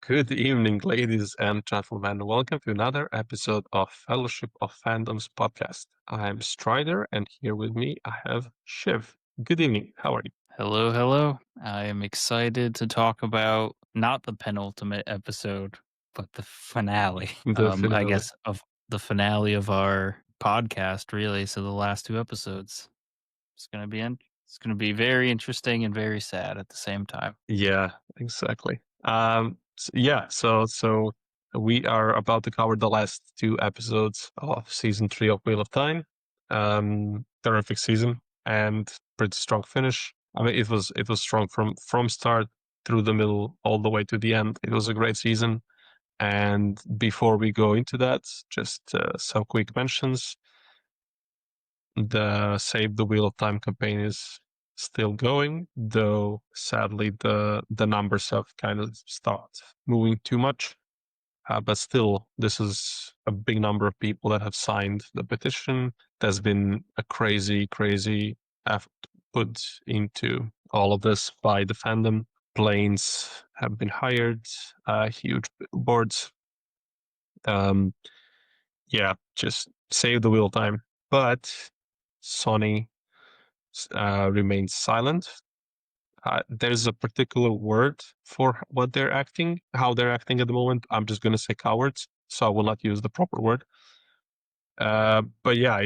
Good evening, ladies and gentlemen. Welcome to another episode of Fellowship of Fandoms podcast. I'm Strider, and here with me I have Shiv. Good evening. How are you? Hello, hello. I am excited to talk about not the penultimate episode, but the finale. The I finale. guess of the finale of our podcast, really. So the last two episodes. It's gonna be very interesting and very sad at the same time. Yeah, exactly. So we are about to cover the last two episodes of season 3 of Wheel of Time. Terrific season and pretty strong finish. I mean, it was strong from start through the middle all the way to the end. It was a great season. And before we go into that, just some quick mentions. The Save the Wheel of Time campaign is still going, though sadly the numbers have kind of stopped moving too much. But still, this is a big number of people that have signed the petition. There's been a crazy effort put into all of this by the fandom. Planes have been hired, huge billboards. Um, yeah, just save the wheel time. But Sony remains silent. There's a particular word for what they're acting, how they're acting at the moment. I'm just going to say cowards, so I will not use the proper word. But yeah,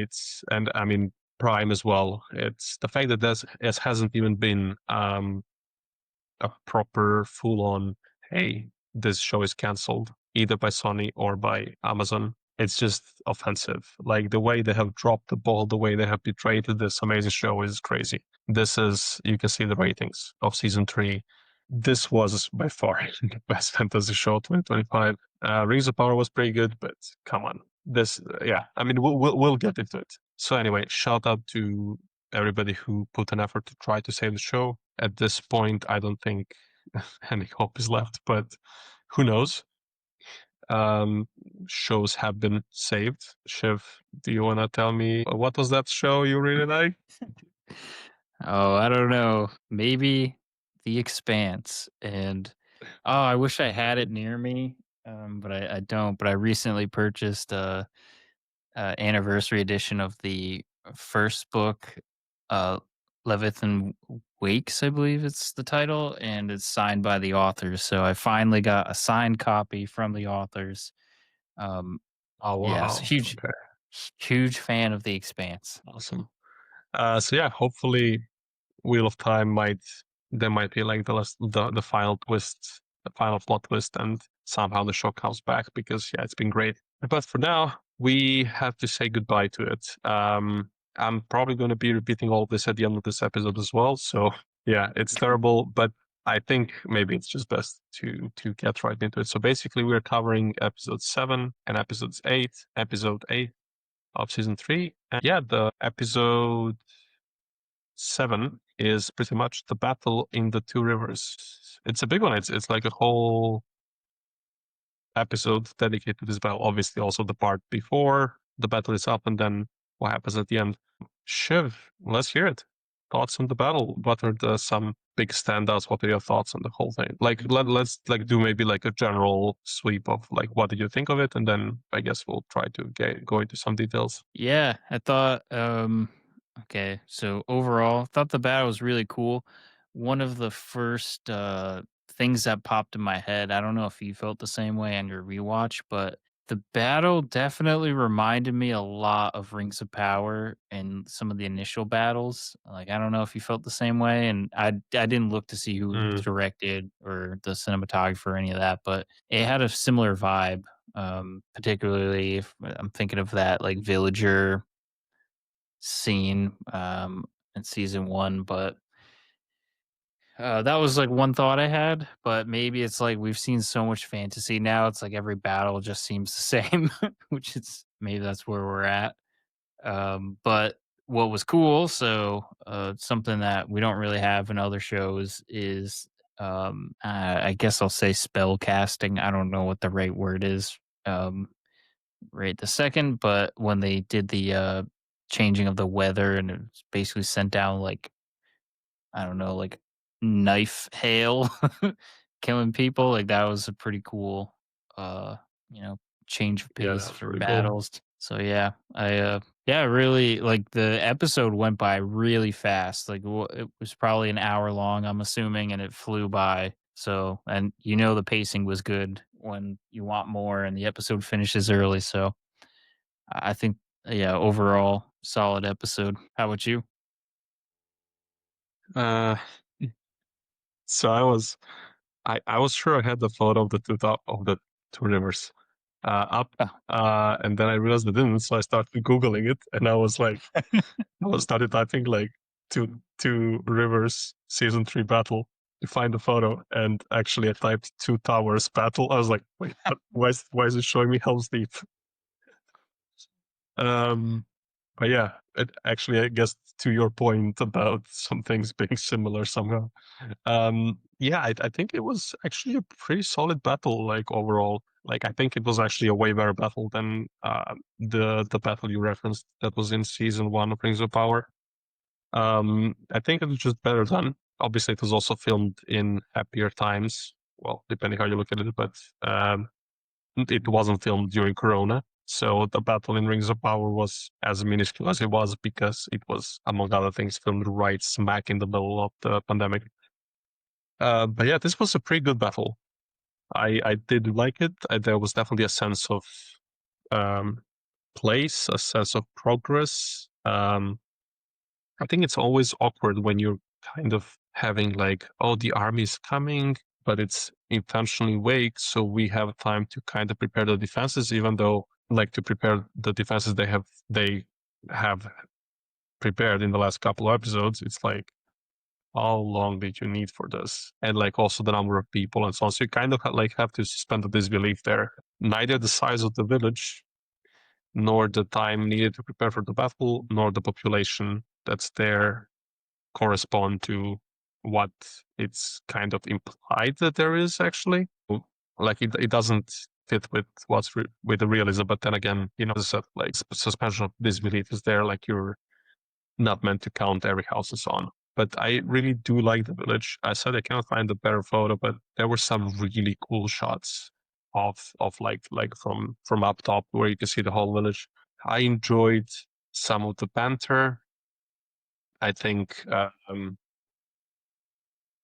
and I mean, Prime as well. It's the fact that this hasn't even been a proper full-on, hey, this show is canceled, either by Sony or by Amazon. It's just offensive. Like the way they have dropped the ball, the way they have betrayed this amazing show is crazy. You can see the ratings of season 3. This was by far the best fantasy show 2025. Rings of Power was pretty good, but come on. Yeah, I mean, we'll get into it. So anyway, shout out to everybody who put an effort to try to save the show. At this point, I don't think any hope is left, but who knows? Shows have been saved. Shiv, do you want to tell me what was that show you really like? Oh, I don't know. Maybe The Expanse. And I wish I had it near me. But I don't. But I recently purchased anniversary edition of the first book, uh, Leviathan Wakes, I believe it's the title, and it's signed by the authors. So I finally got a signed copy from the authors. Um, Oh yeah, so wow! Okay, huge fan of The Expanse. awesome. So yeah, hopefully, Wheel of Time might be like the final twist, the final plot twist, and somehow the show comes back because yeah, it's been great. But for now, we have to say goodbye to it. I'm probably going to be repeating all of this at the end of this episode as well. So yeah, it's terrible, but I think maybe it's just best to get right into it. So basically, we're covering episode 7 and episode 8 of season 3. And yeah, the episode 7 is pretty much the battle in the two rivers. It's a big one. It's like a whole episode dedicated to this battle. Obviously, also the part before the battle is up, and then what happens at the end. Shiv, let's hear it. Thoughts on the battle? What are some big standouts? What are your thoughts on the whole thing? Like let's like do maybe like a general sweep of like what did you think of it, and then I guess we'll try to go into some details. Yeah, I thought. Okay, so overall, I thought the battle was really cool. One of the first things that popped in my head. I don't know if you felt the same way on your rewatch, but the battle definitely reminded me a lot of Rings of Power and some of the initial battles. Like I don't know if you felt the same way, and I didn't look to see who Mm, directed or the cinematographer or any of that, but it had a similar vibe. Particularly if I'm thinking of that like villager scene in season one, but that was like one thought I had. But maybe it's like we've seen so much fantasy now; it's like every battle just seems the same, which is maybe that's where we're at. But what was cool, so something that we don't really have in other shows is I guess I'll say spell casting. I don't know what the right word is. Right the second, but when they did the changing of the weather and it's basically sent down like I don't know, like knife hail killing people, like that was a pretty cool, uh, you know, change of Yeah, that pace was for really cool. battles. So yeah, yeah, really like the episode went by really fast. Like it was probably an hour long, I'm assuming, and it flew by. So, and you know, the pacing was good when you want more, and the episode finishes early. So, I think, yeah, overall solid episode. How about you? Uh, so I was sure I had the photo of the of the two rivers up, Oh. and then I realized I didn't, so I started googling it, and I was like, I was started typing like two rivers season 3 battle to find the photo, and actually I typed two towers battle. I was like, wait, why is it showing me Helm's Deep? Um, but yeah, actually, I guess to your point about some things being similar somehow. Yeah, I think it was actually a pretty solid battle, like overall. Like I think it was actually a way better battle than the battle you referenced that was in season 1 of Rings of Power. I think it was just better done. Obviously, it was also filmed in happier times. Well, depending how you look at it, but it wasn't filmed during Corona. So the battle in Rings of Power was as minuscule as it was because it was, among other things, filmed right smack in the middle of the pandemic. But yeah, this was a pretty good battle. I did like it. There was definitely a sense of um, place, a sense of progress. I think it's always awkward when you're kind of having like, oh, the army is coming, but it's intentionally vague, so we have time to kind of prepare the defenses, even though like to prepare the defenses they have prepared in the last couple of episodes. It's like, how long did you need for this? And like also the number of people and so on. So you kind of like have to suspend the disbelief there. Neither the size of the village, nor the time needed to prepare for the battle, nor the population that's there correspond to what it's kind of implied that there is actually. Like it doesn't fit with with the realism. But then again, as I said, like suspension of disbelief is there. Like you're not meant to count every house and so on. But I really do like the village. I said I cannot find a better photo, but there were some really cool shots of like from up top where you can see the whole village. I enjoyed some of the banter. I think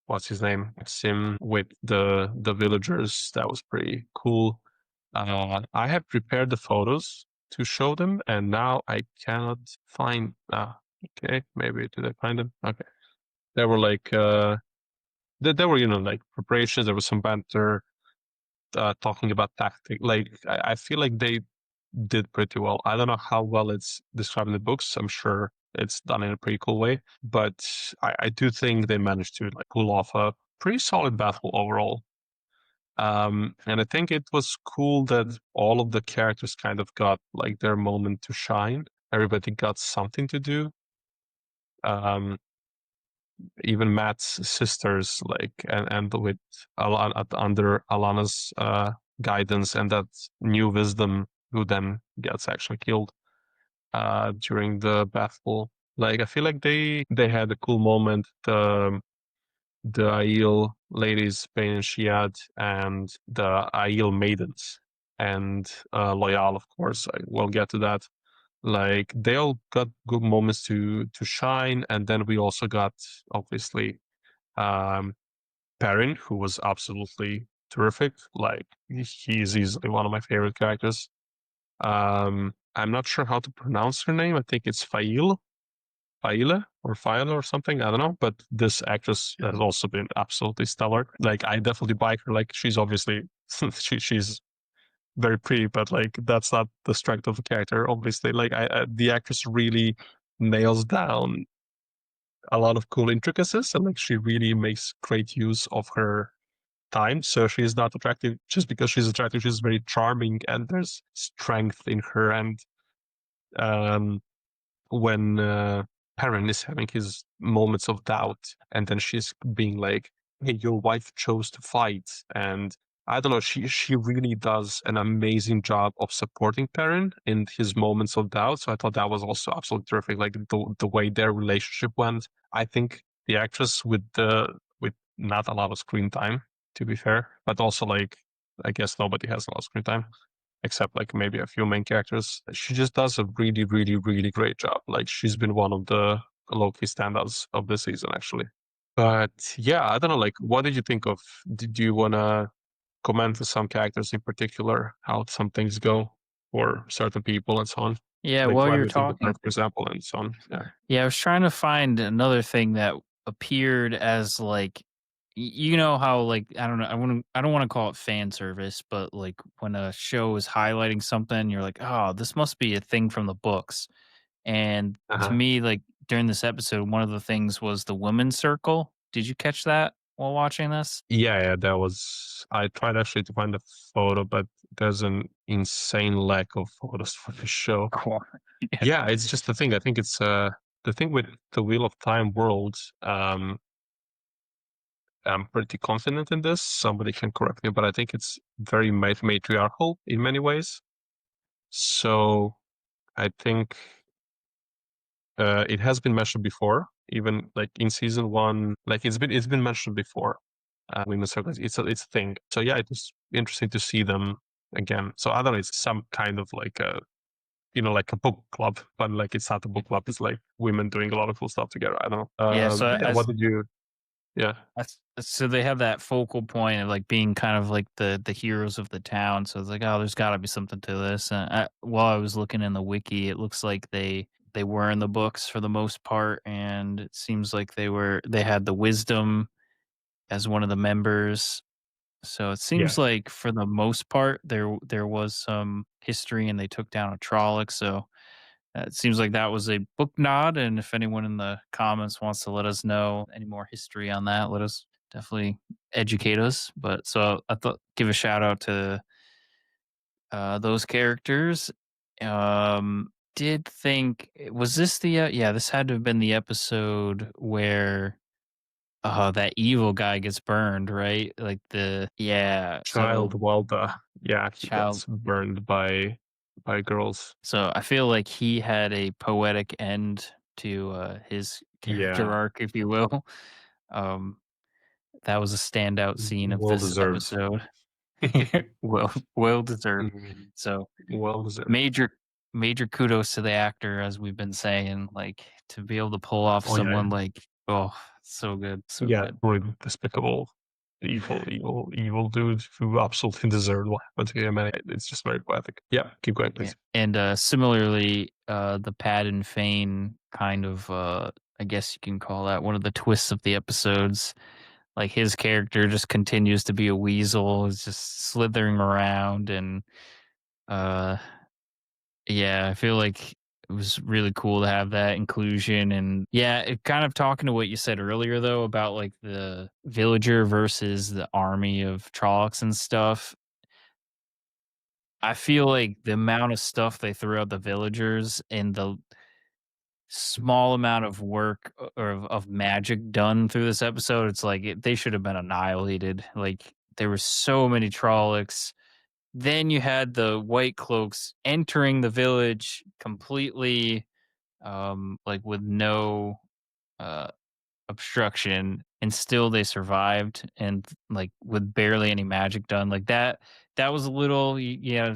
what's his name? Sim with the villagers. That was pretty cool. I have prepared the photos to show them, and now I cannot find. Okay, maybe did I find them? Okay, there were like there were like preparations. There was some banter, talking about tactic. Like I feel like they did pretty well. I don't know how well it's described in the books. I'm sure it's done in a pretty cool way, but I do think they managed to like pull off a pretty solid battle overall. And I think it was cool that all of the characters kind of got like their moment to shine. Everybody got something to do. Even Matt's sisters, like, and with under Alana's guidance and that new wisdom, who then gets actually killed during the battle. Like, I feel like they had a cool moment. The Aiel ladies, Pain and Shiad, and the Aiel maidens, and Loyal, of course. I will get to that. Like they all got good moments to shine, and then we also got obviously um, Perrin, who was absolutely terrific. Like he's easily one of my favorite characters. I'm not sure how to pronounce her name. I think it's Faile or Faile or something. I don't know. But this actress has also been absolutely stellar. Like I definitely buy her. Like she's obviously she's very pretty, but like that's not the strength of the character. Obviously, like the actress really nails down a lot of cool intricacies, and like she really makes great use of her time. So she's not attractive just because she's attractive. She's very charming, and there's strength in her. And um, when Perrin is having his moments of doubt, and then she's being like, "Hey, your wife chose to fight," and I don't know. She really does an amazing job of supporting Perrin in his moments of doubt. So I thought that was also absolutely terrific. Like the way their relationship went. I think the actress with not a lot of screen time, to be fair. But also, like, I guess nobody has a lot of screen time except like maybe a few main characters. She just does a really, really, really great job. Like, she's been one of the low-key standouts of this season, actually. But yeah, I don't know. Like, what did you think of? Did you want to comment on some characters in particular, how some things go for certain people and so on? Yeah, Like, while why do you're you think the talking, for example, and so on? Yeah. yeah, I was trying to find another thing that appeared as like you know how like I don't want to call it fan service, but like when a show is highlighting something, you're like, "Oh, this must be a thing from the books." And to Uh-huh. me, like during this episode, one of the things was the women's circle. Did you catch that while watching this? Yeah, that was. I tried actually to find a photo, but there's an insane lack of photos for the show. Cool. Yeah. Yeah, it's just the thing. I think it's the thing with the Wheel of Time world. I'm pretty confident in this. Somebody can correct me, but I think it's very matriarchal in many ways. So I think it has been mentioned before, even like in season one. Like it's been mentioned before. Women's circles, it's a thing. So yeah, it was interesting to see them again. So I don't know, it's some kind of like a like a book club, but like it's not a book club. It's like women doing a lot of cool stuff together. I don't know. Yeah, so Yeah, what did you? Yeah, so they have that focal point of like being kind of like the heroes of the town. So it's like, oh, there's got to be something to this. And while I was looking in the wiki, it looks like they were in the books for the most part, and it seems like they had the wisdom as one of the members. So it yeah. seems like for the most part there was some history, and they took down a Trolloc. So it seems like that was a book nod, and if anyone in the comments wants to let us know any more history on that, let us definitely educate us. But so I thought give a shout out to those characters. Did think was this the yeah, this had to have been the episode where that evil guy gets burned, right? Like the yeah, Child so Walda. Yeah, he child. gets burned by girls. So I feel like he had a poetic end to his character Yeah, arc, if you will. Um, that was a standout scene of well this deserved. episode. Well deserved. Mhm. So Well deserved. major major kudos to the actor, as we've been saying, like to be able to pull off Oh yeah, someone like oh so good, so yeah, good. really despicable, evil dude who absolutely deserved what happened to him, and it's just very poetic. Yeah, keep going, Yeah. please. And similarly, the Pad and Fane kind of I guess you can call that one of the twists of the episodes. Like his character just continues to be a weasel, is just slithering around and uh yeah, I feel like it was really cool to have that inclusion. And yeah, it kind of talking to what you said earlier though about like the villager versus the army of Trollocs and stuff. I feel like the amount of stuff they threw at the villagers and the small amount of work or of magic done through this episode, it's like they should have been annihilated. Like there were so many Trollocs. Then you had the White Cloaks entering the village completely, like with no uh, obstruction, and still they survived, and like with barely any magic done. Like that, that was a little, yeah,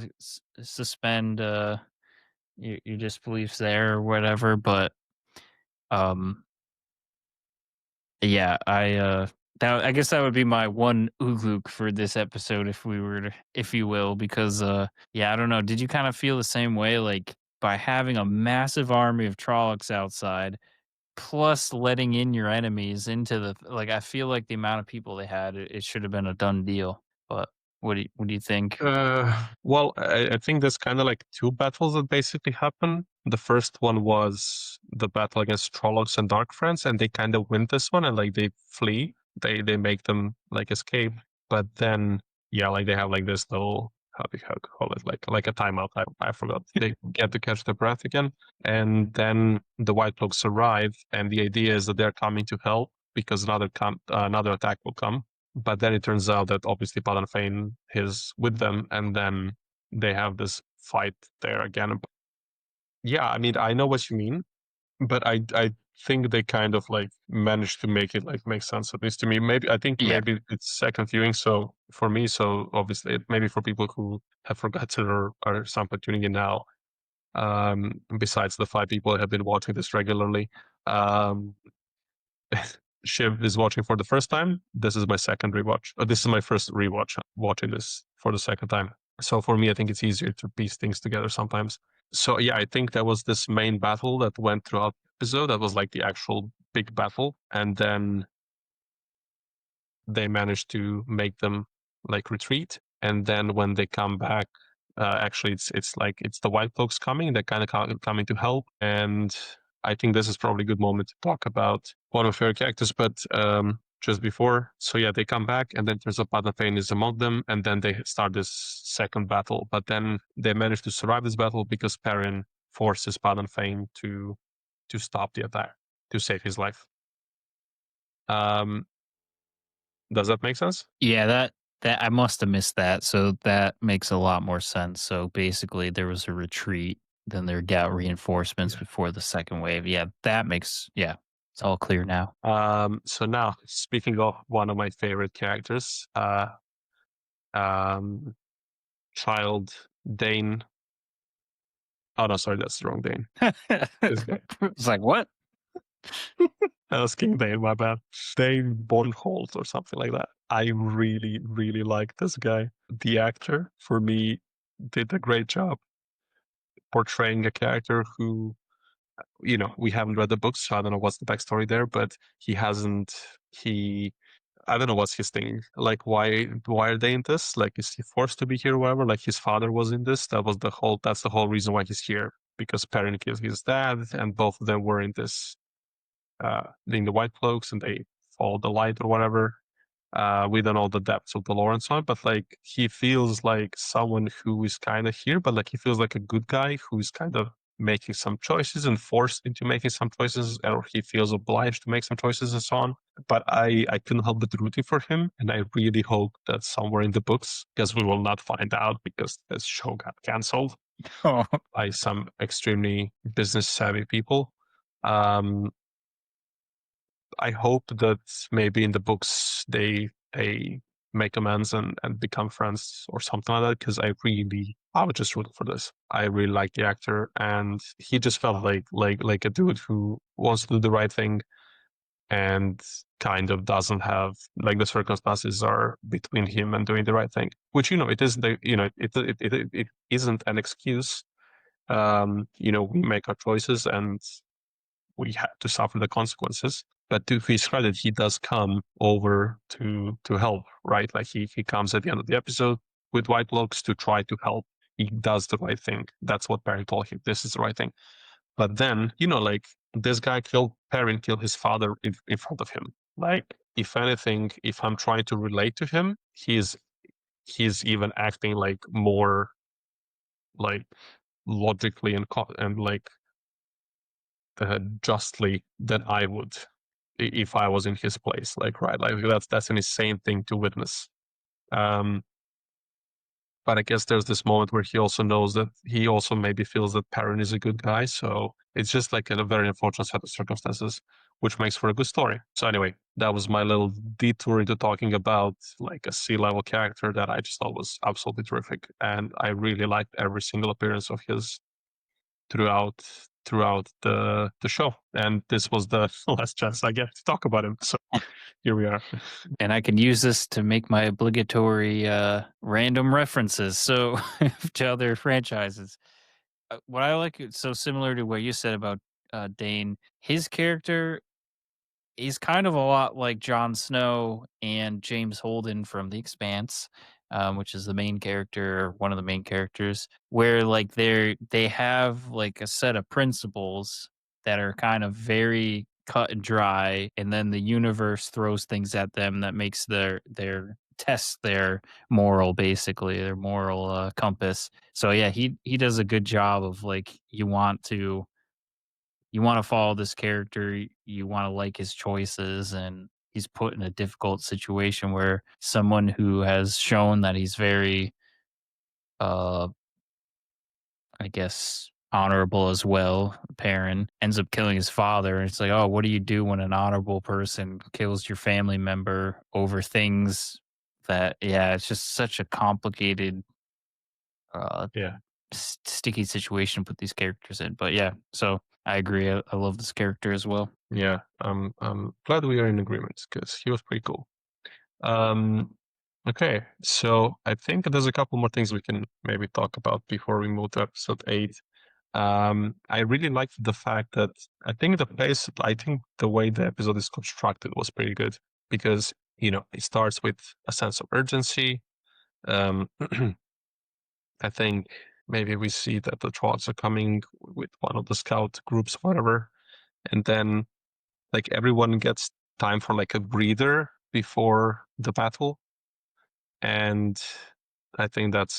suspend your disbeliefs there or whatever. But um, yeah, I guess that would be my one Ugluk for this episode if we were to, if you will, because yeah, I don't know. Did you kind of feel the same way? Like by having a massive army of Trollocs outside, plus letting in your enemies into the like, I feel like the amount of people they had, it should have been a done deal. But what do you think? Well, I think there's kind of like two battles that basically happen. The first one was the battle against Trollocs and Dark Friends, and they kind of win this one, and like they flee. They make them like escape, but then yeah, like they have like this little how to call it, like a timeout. I forgot. They get to catch their breath again, and then the White Cloaks arrive, and the idea is that they're coming to help because another attack will come. But then it turns out that obviously Padan Fane is with them, and then they have this fight there again. Yeah, I mean, I know what you mean, but I think they kind of like managed to make it like make sense, at least to me. Maybe I think Yeah. maybe it's second viewing, so for me, so obviously maybe for people who have forgotten or are somehow tuning in now, besides the 5 people that have been watching this regularly, Shiv is watching for the first time. This is my second rewatch. This is my first rewatch watching this for the second time. So for me, I think it's easier to piece things together sometimes. So yeah, I think there was this main battle that went throughout the episode. That was like the actual big battle. And then they managed to make them like retreat. And then when they come back, actually it's like it's the white folks coming. They're kind of coming to help. And I think this is probably a good moment to talk about one of my favorite characters. But just before, so yeah, they come back, and then there's a Padan is among them, and then they start this second battle. But then they manage to survive this battle because Perrin forces Padan to stop the attack, to save his life. Does that make sense? Yeah, that I must have missed that. So that makes a lot more sense. So basically there was a retreat, then there got reinforcements Yeah. before the second wave. Yeah, that makes it's all clear now. So now, speaking of one of my favorite characters, child Dane. Oh no, sorry, that's the wrong Dane. This guy. It's like, what? That was King Dane, my bad. Dane Bornholt or something like that. I really, really like this guy. The actor, for me, did a great job portraying a character who, we haven't read the books, so I don't know what's the backstory there, but I don't know what's his thing. Like, why are they in this? Like, is he forced to be here or whatever? Like, his father was in this. That's the whole reason why he's here. Because Perrin killed his dad, and both of them were in this, in the White Cloaks, and they followed the light or whatever. We don't know the depths of the lore and so on, but like, he feels like someone who is kind of here, but like, he feels like a good guy who's kind of making some choices and forced into making some choices, or he feels obliged to make some choices and so on. But I couldn't help but rooting for him, and I really hope that somewhere in the books, because we will not find out because this show got canceled Oh, by some extremely business savvy people. Um, I hope that maybe in the books they make amends and become friends or something like that, because I was just rooting for this. I really like the actor, and he just felt like a dude who wants to do the right thing and kind of doesn't have, like, the circumstances are between him and doing the right thing, which, it isn't it isn't an excuse. We make our choices and we have to suffer the consequences. But to his credit, he does come over to help, right? Like, he comes at the end of the episode with white locks to try to help. He does the right thing. That's what Perry told him. This is the right thing. But then, like, this guy Perrin killed his father in front of him. Like, if anything, if I'm trying to relate to him, he's even acting like more like logically and like justly than I would if I was in his place. Like, right, like, that's an insane thing to witness. Um, but I guess there's this moment where he also knows that he also maybe feels that Perrin is a good guy. So it's just like a very unfortunate set of circumstances, which makes for a good story. So anyway, that was my little detour into talking about like a sea-level character that I just thought was absolutely terrific, and I really liked every single appearance of his throughout the show. And this was the last chance I get to talk about him. So here we are. and I can use this to make my obligatory random references so to other franchises. What I like, so similar to what you said about Dane, his character, he's kind of a lot like Jon Snow and James Holden from The Expanse, which is the main character, one of the main characters, where like they have like a set of principles that are kind of very cut and dry, and then the universe throws things at them that makes their test their moral, basically their moral compass. So yeah, he does a good job of like, you want to follow this character, you want to like his choices, and he's put in a difficult situation where someone who has shown that he's very, uh, I guess, honorable as well. Perrin ends up killing his father, and it's like, oh, what do you do when an honorable person kills your family member over things that? Yeah, it's just such a complicated, uh, Yeah. sticky situation to put these characters in. But yeah, so I agree. I love this character as well. Yeah. I'm glad we are in agreement because he was pretty cool. Um, okay, so I think there's a couple more things we can maybe talk about before we move to episode 8. I really liked the fact that I think the way the episode is constructed was pretty good because, it starts with a sense of urgency. Um, I think maybe we see that the trolls are coming with one of the scout groups, whatever, and then like everyone gets time for like a breather before the battle. And I think that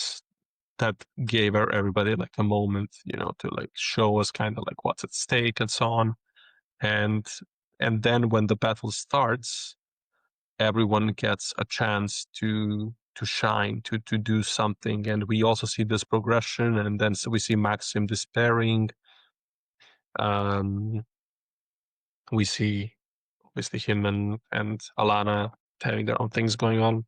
gave everybody like a moment, to like show us kind of like what's at stake and so on. And and then when the battle starts, everyone gets a chance to shine, to do something. And we also see this progression, and then so we see Maxim despairing. Um, we see obviously him and Alana having their own things going on.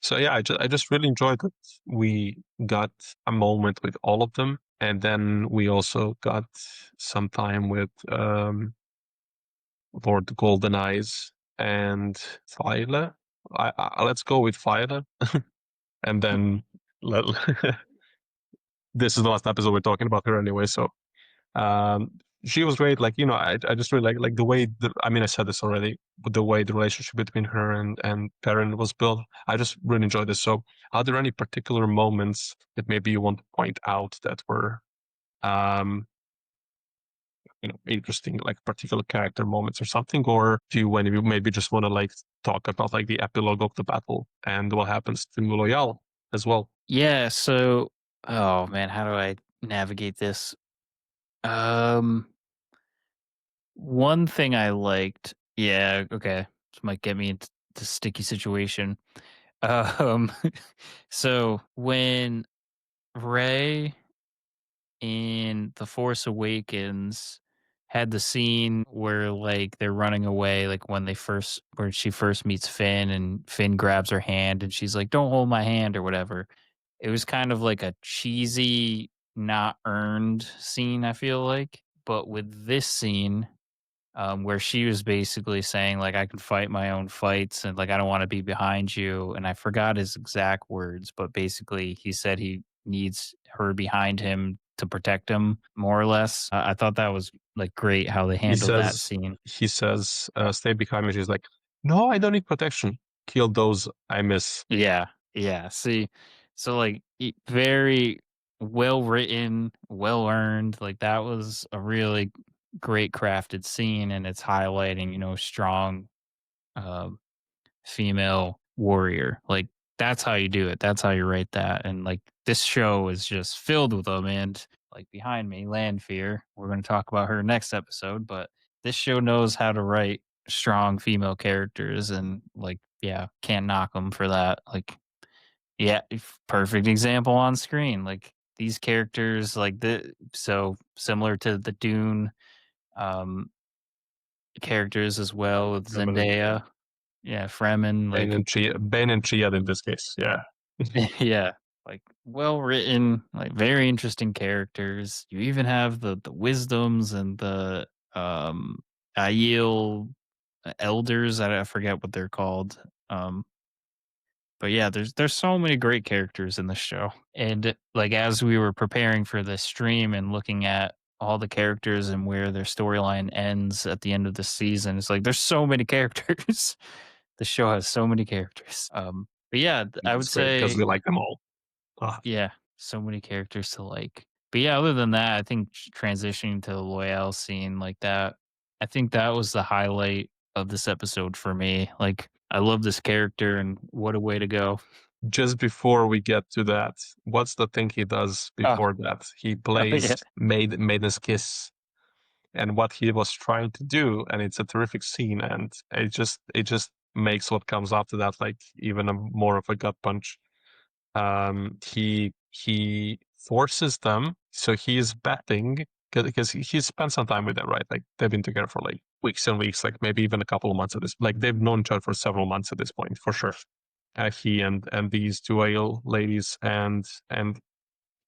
So yeah, I just really enjoyed that we got a moment with all of them, and then we also got some time with Lord Goldeneyes and Thyla. Let's go with Thyla, and then let, this is the last episode we're talking about her anyway. So um, she was great. Like I just really like the way I said this already, but the way the relationship between her and Perrin was built. I just really enjoyed this. So, are there any particular moments that maybe you want to point out that were, um, interesting, like particular character moments or something, or do you maybe just want to like talk about like the epilogue of the battle and what happens to Loyal as well? Yeah. So, oh man, how do I navigate this? Um, One thing I liked, yeah, okay, this might get me into the sticky situation. Um, so when Ray in The Force Awakens had the scene where like they're running away, like where she first meets Finn and Finn grabs her hand and she's like, "Don't hold my hand" or whatever. It was kind of like a cheesy, not earned scene, I feel like. But with this scene, where she was basically saying like I can fight my own fights and like I don't want to be behind you. And I forgot his exact words, but basically he said he needs her behind him to protect him, more or less. I thought that was like great how they He handled that says, scene. "Stay behind me." She's like, "No, I don't need protection. Kill those I miss." Yeah, yeah. See, so like very well written, well earned. Like that was a really great crafted scene, and it's highlighting strong. Um, Female warrior. Like that's how you do it. That's how you write that. And like this show is just filled with them. And like behind me, Lanfear. We're going to talk about her next episode, but this show knows how to write strong female characters, and like yeah, can't knock them for that. Like yeah, perfect example on screen. Like these characters, like so similar to the Dune um characters as well with Feminine, yeah. Zendaya. Yeah, Fremen, like Ben and Triad in this case, yeah. yeah, like well written, like very interesting characters. You even have the wisdoms and the Aiel elders. I forget what they're called. Um, but yeah, there's so many great characters in the show. And like as we were preparing for this stream and looking at all the characters and where their storyline ends at the end of the season, it's like there's so many characters. The show has so many characters. But yeah, I would It's great because say we like them all. Ah, yeah, so many characters to like. But yeah, other than that, I think transitioning to the Loyal scene like that, I think that was the highlight of this episode for me. Like, I love this character, and what a way to go. just before we get to that, what's the thing he does Oh, before that? He oh yeah, plays Maiden's Kiss, and what he was trying to do, and it's a terrific scene, and it just makes what comes after that like even more of a gut punch. He forces them. So he is betting because he spent some time with them, right? Like they've been together for like weeks and weeks, like maybe even a couple of months at this. Like they've known each other for several months at this point, for sure. He and these two ale ladies, and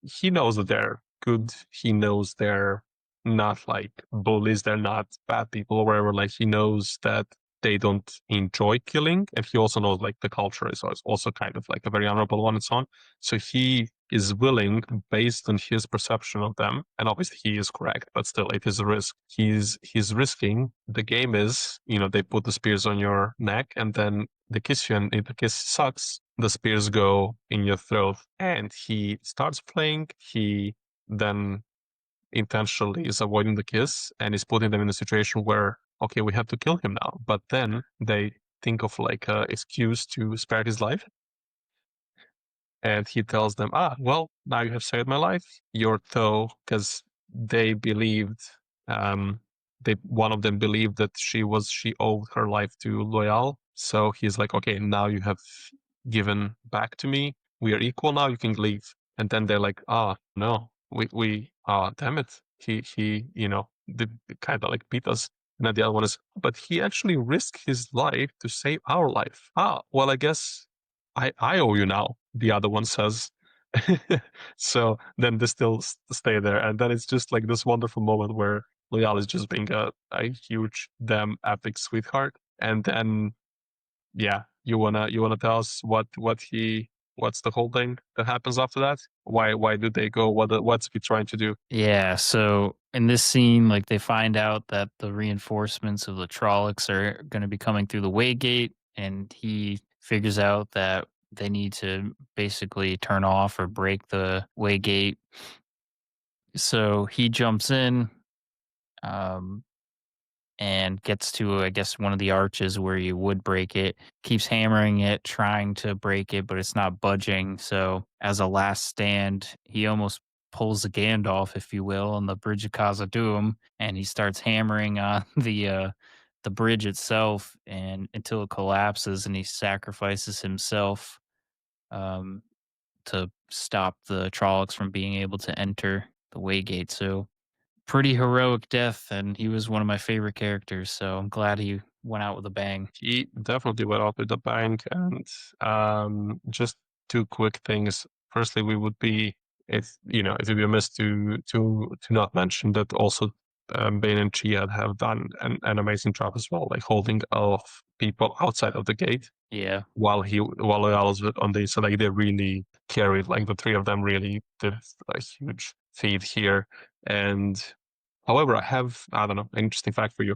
he knows that they're good. He knows they're not like bullies. They're not bad people or whatever. Like he knows that they don't enjoy killing, and he also knows like the culture is also kind of like a very honorable one and so on. So he is willing, based on his perception of them, and obviously he is correct, but still it is a risk. He's risking. The game is, they put the spears on your neck, and then they kiss you, and if the kiss sucks, the spears go in your throat. And he starts playing. He then intentionally is avoiding the kiss and is putting them in a situation where, okay, we have to kill him now. But then they think of like an excuse to spare his life. And he tells them, well, now you have saved my life. Your toe, because they believed, one of them believed that she owed her life to Loyal. So he's like, okay, now you have given back to me. We are equal now. You can leave. And then they're like, no, damn it. He, did kind of like beat us. And then the other one is, but he actually risked his life to save our life. Well, I guess I owe you now, the other one says. So then they still stay there. And then it's just like this wonderful moment where Loyal is just being a huge, damn epic sweetheart. And then, yeah, you wanna tell us what's the whole thing that happens after that? Why do they go? What's he trying to do? Yeah, so in this scene, like they find out that the reinforcements of the Trollocs are going to be coming through the Waygate, and he figures out that they need to basically turn off or break the Waygate. So he jumps in, um, and gets to, I guess, one of the arches where you would break it, keeps hammering it, trying to break it, but it's not budging. So, as a last stand, he almost pulls a Gandalf, if you will, on the bridge of Khazad-dûm, and he starts hammering on the bridge itself, and until it collapses, and he sacrifices himself um, to stop the Trollocs from being able to enter the Waygate. So, pretty heroic death, and he was one of my favorite characters. So I'm glad he went out with a bang. He definitely went out with the bank. And just two quick things. Firstly, we would be if it would be amiss to not mention that also Bane and Chia have done an amazing job as well, like holding off people outside of the gate Yeah. while Loyal was on the, so like they really carried, like the three of them really did a huge feat here. And however, I don't know, an interesting fact for you.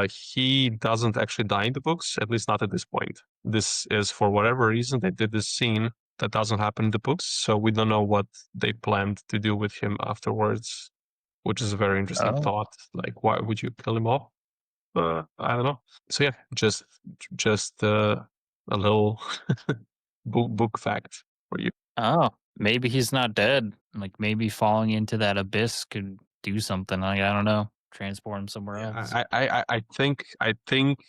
He doesn't actually die in the books, at least not at this point. This is for whatever reason they did this scene that doesn't happen in the books, so we don't know what they planned to do with him afterwards, which is a very interesting Oh. thought. Like, why would you kill him off? I don't know. So yeah, just a little book fact for you. Oh, maybe he's not dead. Like maybe falling into that abyss could do something. Like I don't know, transport him somewhere Yeah, else. I think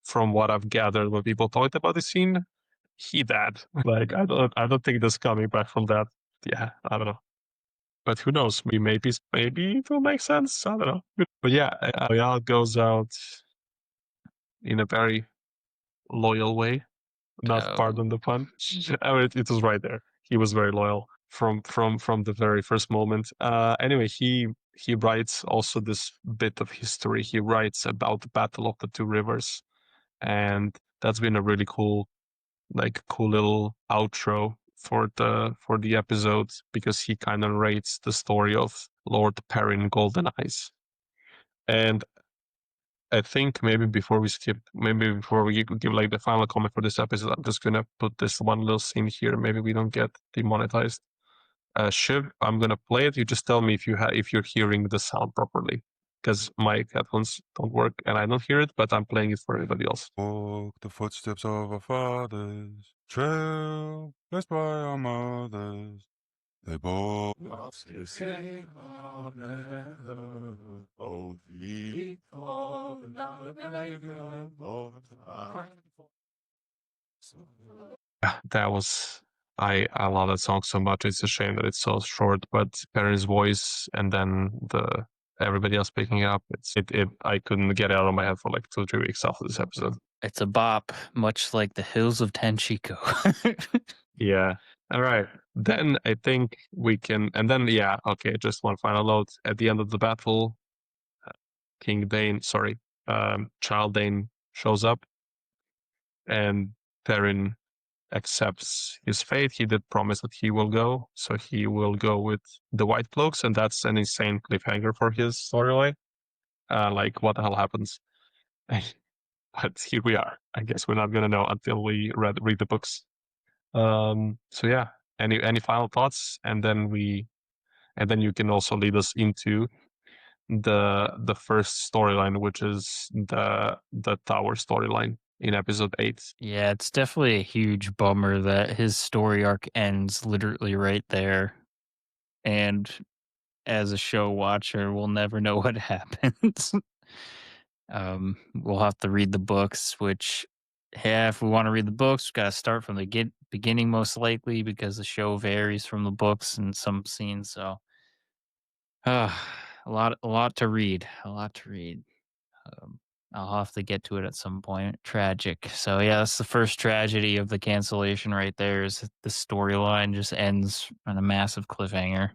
from what I've gathered when people talked about the scene, he died. Like I don't think there's coming back from that. Yeah, I don't know. But who knows? Maybe it will make sense. I don't know. But yeah, Ayala goes out in a very loyal way. Not Oh, pardon the pun. I mean, it was right there. He was very loyal from the very first moment. Anyway, he writes also this bit of history. He writes about the Battle of the Two Rivers, and that's been a really cool little outro for the episode, because he kind of narrates the story of Lord Perrin Goldeneyes. And I think maybe before we give like the final comment for this episode, I'm just gonna put this one little scene here. Maybe we don't get demonetized. Shiv, I'm gonna play it. You just tell me if you're hearing the sound properly, because my headphones don't work and I don't hear it, but I'm playing it for everybody else. Walk the footsteps of our fathers, trail blessed by our mothers. They both lost to sing forever. Oh, the That was I love that song so much. It's a shame that it's so short, but Perrin's voice and then everybody else picking it up, I couldn't get it out of my head for like 2-3 weeks after this episode. It's a bop, much like the Hills of Tenchiko. Yeah. All right. Then I think we can, and then okay. Just one final note. At the end of the battle, Child Dane shows up, and Perrin accepts his fate. He did promise that he will go, so he will go with the White Cloaks, and that's an insane cliffhanger for his storyline. Like, what the hell happens? But here we are. I guess we're not gonna know until we read the books. So yeah. Any final thoughts? And then you can also lead us into the first storyline, which is the Tower storyline in episode 8. Yeah, it's definitely a huge bummer that his story arc ends literally right there. And as a show watcher, we'll never know what happens. We'll have to read the books, which, yeah, if we want to read the books, we've got to start from the beginning most likely because the show varies from the books in some scenes. So, a lot to read. A lot to read. I'll have to get to it at some point. Tragic. So yeah, that's the first tragedy of the cancellation right there. Is the storyline just ends on a massive cliffhanger.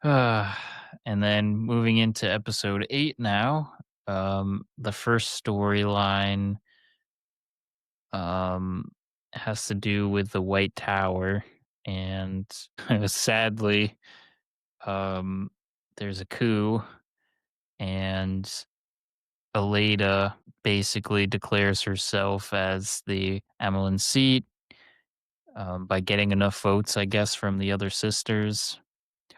And then moving into episode 8 now. The first storyline has to do with the White Tower, and sadly, there's a coup, and Aleda basically declares herself as the Amelin seat by getting enough votes, I guess, from the other sisters.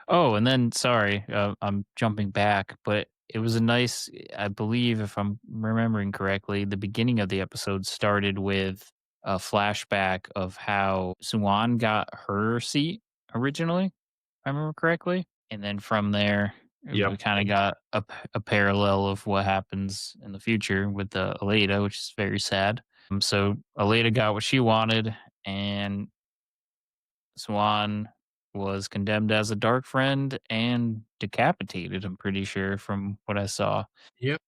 Oh, and then, sorry, I'm jumping back, but it was a nice, I believe, if I'm remembering correctly, the beginning of the episode started with a flashback of how Suan got her seat originally, if I remember correctly. And then from there, Yep. we kind of got a parallel of what happens in the future with the Aleda, which is very sad. So Aleda got what she wanted, and Swan was condemned as a dark friend and decapitated, I'm pretty sure, from what I saw. Yep.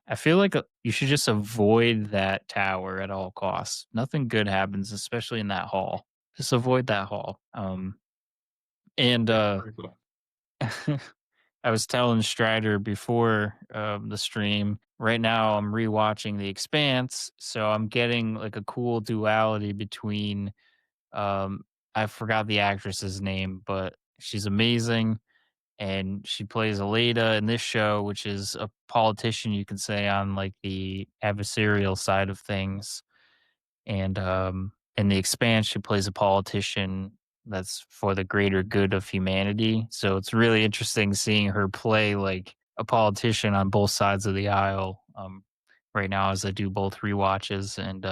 I feel like you should just avoid that tower at all costs. Nothing good happens, especially in that hall. Just avoid that hall. And I was telling Strider before the stream, right now I'm rewatching The Expanse, so I'm getting like a cool duality between I forgot the actress's name, but she's amazing. And she plays Aleda in this show, which is a politician, you can say, on like the adversarial side of things. And in The Expanse, she plays a politician that's for the greater good of humanity. So it's really interesting seeing her play like a politician on both sides of the aisle right now as I do both rewatches. And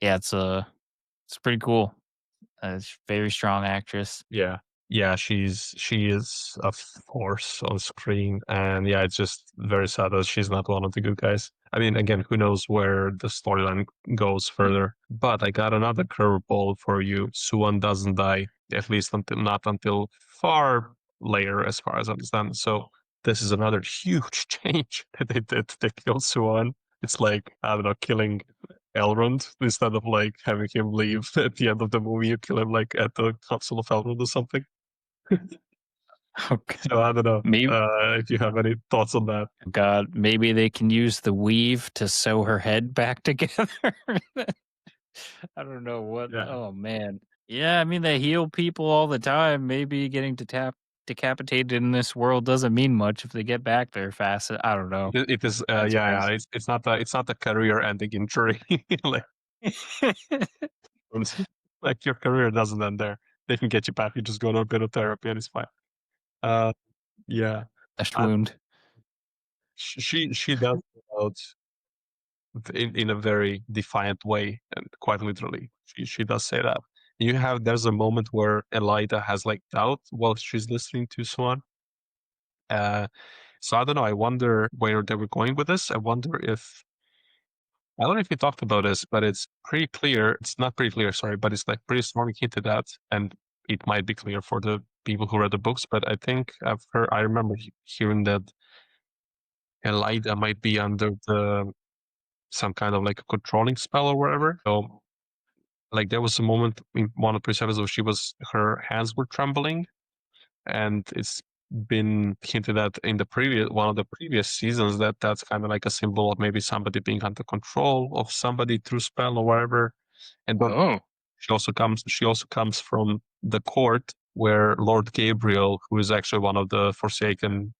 yeah, it's pretty cool. She's a very strong actress. Yeah, she is a force on screen, and yeah, it's just very sad that she's not one of the good guys. I mean, again, who knows where the storyline goes further? But I got another curveball for you. Suan doesn't die, at least not until far later, as far as I understand. So this is another huge change that they did. They killed Suan. It's like, I don't know, killing Elrond instead of like having him leave at the end of the movie. You kill him like at the Council of Elrond or something. Okay. So I don't know Maybe, if you have any thoughts on that. God, maybe they can use the weave to sew her head back together. I don't know what. Yeah. Oh man. Yeah, I mean they heal people all the time. Maybe getting decapitated in this world doesn't mean much if they get back there fast. I don't know. It is That's yeah. crazy. It's not a career-ending injury. like like your career doesn't end there. They can get you back. You just go to a bit of therapy and it's fine. Yeah. Flesh Uh, wound. she does it out in a very defiant way, and quite literally, she does say that. There's a moment where Elida has like doubt while she's listening to Swan. So I don't know. I wonder where they were going with this. I wonder if I don't know if you talked about this, but it's pretty clear. It's not pretty clear, sorry, but it's like pretty strongly hinted at, and it might be clear for the people who read the books. But I think I remember hearing that Elida might be under some kind of like a controlling spell or whatever. So, like, there was a moment in one of the previous episodes where her hands were trembling, and it's been hinted at in one of the previous seasons that that's kind of like a symbol of maybe somebody being under control of somebody through spell or whatever. And she also comes from the court where Lord Gabriel, who is actually one of the Forsaken,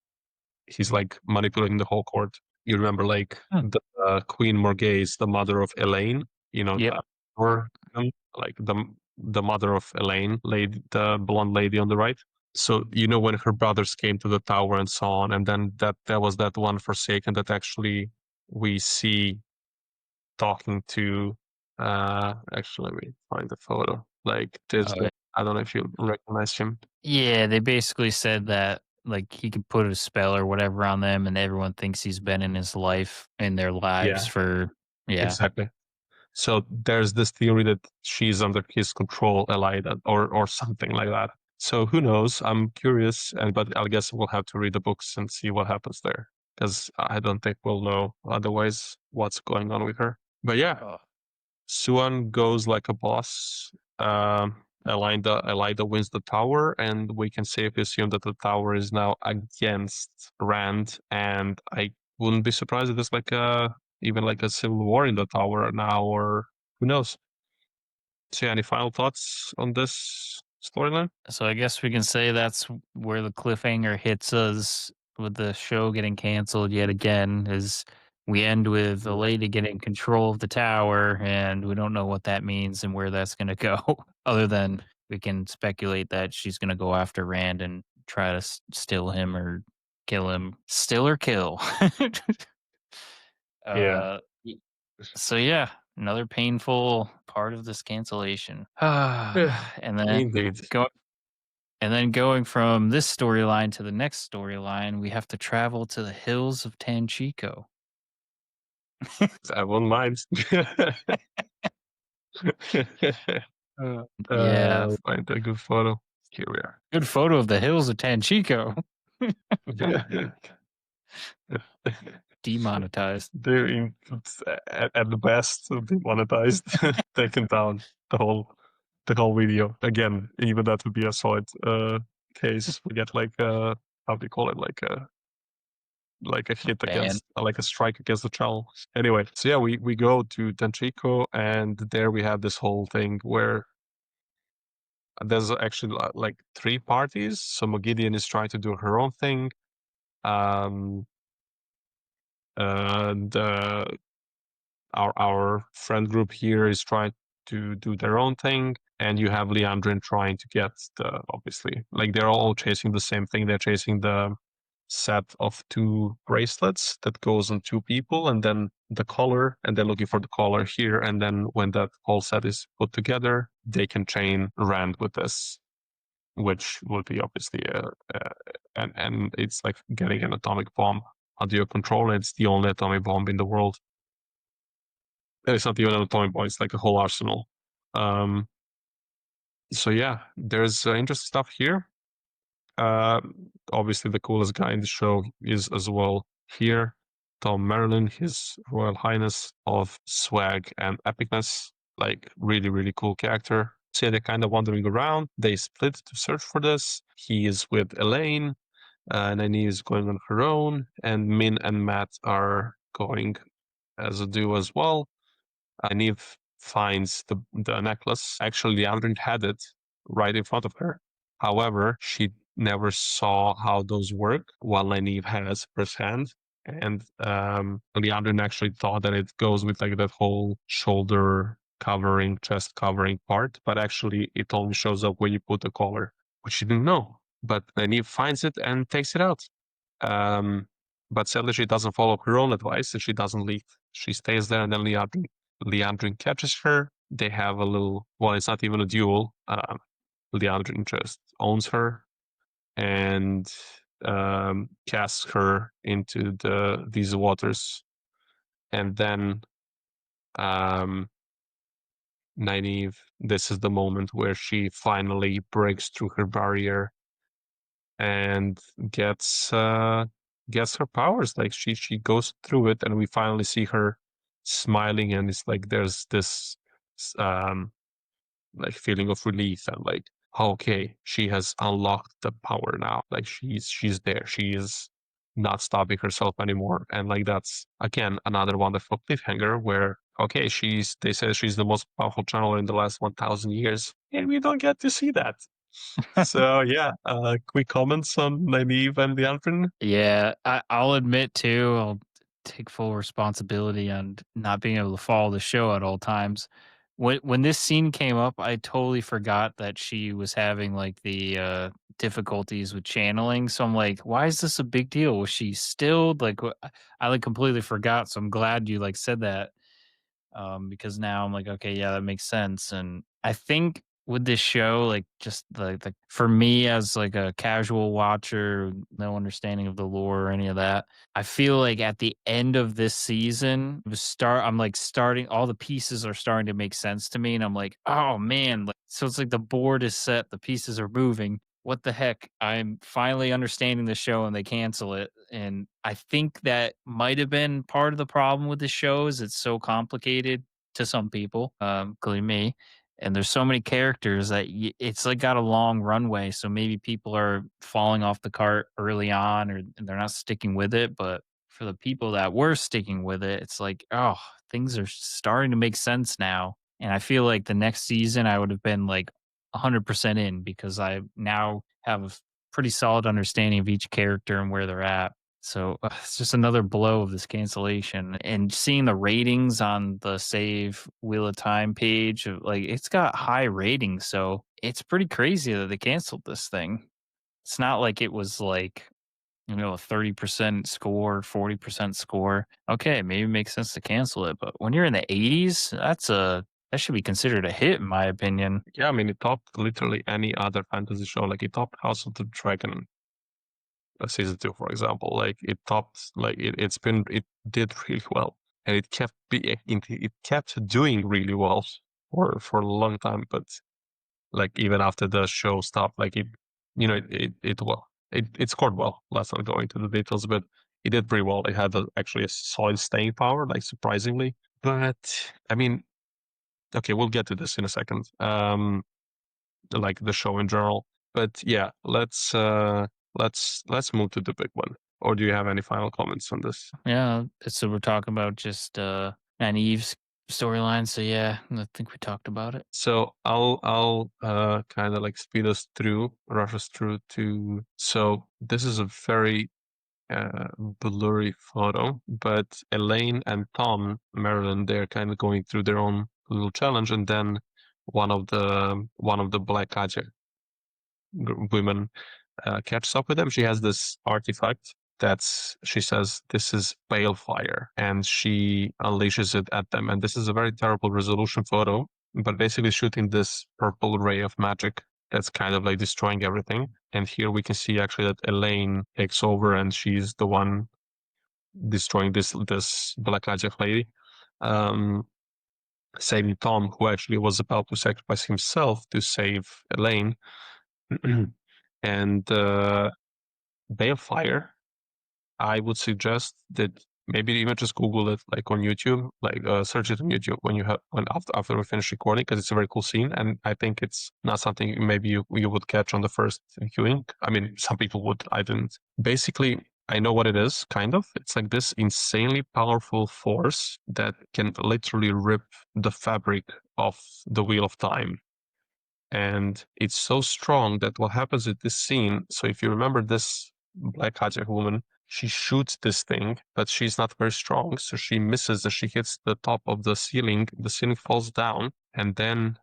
he's like manipulating the whole court. You remember, like the Queen Morghese, the mother of Elaine, Yep. or like the mother of Elaine, the blonde lady on the right. So when her brothers came to the tower and so on, and then that was that one Forsaken that actually we see talking to. Actually, let me find the photo. Like this, I don't know if you recognize him. Yeah, they basically said that like he could put a spell or whatever on them, and everyone thinks he's been in their lives for exactly. So there's this theory that she's under his control, Elida, or something like that. So who knows? I'm curious, but I guess we'll have to read the books and see what happens there, because I don't think we'll know otherwise what's going on with her. But yeah, Suan goes like a boss. Elida wins the tower, and we can safely assume that the tower is now against Rand. And I wouldn't be surprised if there's even like a civil war in the tower now, or who knows. So, any final thoughts on this storyline? So I guess we can say that's where the cliffhanger hits us with the show getting canceled yet again. Is we end with a lady getting control of the tower, and we don't know what that means and where that's going to go. Other than we can speculate that she's going to go after Rand and try to steal him or kill him. Still or kill. Yeah. So yeah, another painful part of this cancellation. And then Indeed. going from this storyline to the next storyline, we have to travel to the hills of Tanchico. I won't mind. Yeah. Find a good photo. Here we are. Good photo of the hills of Tanchico. Demonetized. They're at the best demonetized, taken down the whole video. Again, even that would be a solid case. We get like how do you call it? Like a hit against, like a strike against the channel. Anyway, so yeah, we go to Tanchico, and there we have this whole thing where there's actually like three parties. So Moghedion is trying to do her own thing. Our friend group here is trying to do their own thing, and you have Liandrin trying to get obviously, like, they're all chasing the same thing. They're chasing the set of 2 bracelets that goes on 2 people, and then the collar, and they're looking for the collar here. And then when that whole set is put together, they can chain Rand with this, which will be obviously and it's like getting an atomic bomb under your control. It's the only atomic bomb in the world. It's not even an atomic bomb, it's like a whole arsenal. So yeah, there's interesting stuff here. Obviously the coolest guy in the show is as well here, Tom Merlin, His Royal Highness of swag and epicness. Like, really, really cool character. So they're kind of wandering around. They split to search for this. He is with Elaine, and Nynaeve is going on her own, and Min and Matt are going as a duo as well. Nynaeve finds the necklace. Actually, Liandrin had it right in front of her. However, she never saw how those work, while Nynaeve has firsthand. And Liandrin actually thought that it goes with like that whole shoulder covering, chest covering part, but actually it only shows up when you put the collar, which she didn't know. But Nynaeve finds it and takes it out. But sadly, she doesn't follow her own advice, and she doesn't leave. She stays there, and then Liandrin catches her. They have a little, well, it's not even a duel. Liandrin just owns her and casts her into these waters. And then Nynaeve, this is the moment where she finally breaks through her barrier and gets her powers. Like she goes through it, and we finally see her smiling, and it's like there's this like feeling of relief and like, okay, she has unlocked the power now. Like she's there. She is not stopping herself anymore. And like that's again another wonderful cliffhanger where okay, they say she's the most powerful channeler in the last 1,000 years, and we don't get to see that. So yeah, quick comments on Nynaeve and the Elfian. Yeah, I'll admit too, I'll take full responsibility on not being able to follow the show at all times. When this scene came up, I totally forgot that she was having like the difficulties with channeling. So I'm like, why is this a big deal? Was she stilled? Like, I like completely forgot. So I'm glad you like said that, because now I'm like, okay, yeah, that makes sense. And I think with this show, like just the for me as like a casual watcher, no understanding of the lore or any of that, I feel like at the end of this season, I'm like starting, all the pieces are starting to make sense to me, and I'm like, oh man, like, so it's like the board is set, the pieces are moving. What the heck? I'm finally understanding the show, and they cancel it. And I think that might have been part of the problem with the show is it's so complicated to some people, including me. And there's so many characters that it's like got a long runway. So maybe people are falling off the cart early on, or they're not sticking with it. But for the people that were sticking with it, it's like, oh, things are starting to make sense now. And I feel like the next season I would have been like 100% in because I now have a pretty solid understanding of each character and where they're at. So it's just another blow of this cancellation. And seeing the ratings on the Save Wheel of Time page, like it's got high ratings. So it's pretty crazy that they canceled this thing. It's not like it was like, a 30% score, 40% score. Okay, maybe it makes sense to cancel it. But when you're in the 80s, that should be considered a hit, in my opinion. Yeah, I mean, it topped literally any other fantasy show. Like it topped House of the Dragon season 2, for example. Like it topped, like it did really well, and it kept doing really well for a long time. But like even after the show stopped, like it scored well. Let's not go into the details, but it did pretty well. It had actually a solid staying power, like surprisingly. But I mean, okay, we'll get to this in a second. Like the show in general. But yeah, let's move to the big one. Or do you have any final comments on this? Yeah, so we're talking about just Nynaeve's storyline. So yeah, I think we talked about it. So I'll kind of like rush us through to. So this is a very blurry photo, but Elaine and Tom Marilyn, they're kind of going through their own little challenge, and then one of the Black Magic women catches up with them. She has this artifact she says this is Balefire, and she unleashes it at them. And this is a very terrible resolution photo, but basically shooting this purple ray of magic that's kind of like destroying everything. And here we can see actually that Elaine takes over, and she's the one destroying this Black Magic lady. Saving Tom, who actually was about to sacrifice himself to save Elaine. And Balefire, I would suggest that maybe even just Google it, like on YouTube, like search it on YouTube when after we finish recording, because it's a very cool scene, and I think it's not something maybe you would catch on the first viewing. I mean, some people would. I didn't. Basically, I know what it is. Kind of, it's like this insanely powerful force that can literally rip the fabric of the Wheel of Time. And it's so strong that what happens at this scene, so if you remember this Black Hajek woman, she shoots this thing, but she's not very strong, so she misses and she hits the top of the ceiling falls down, and then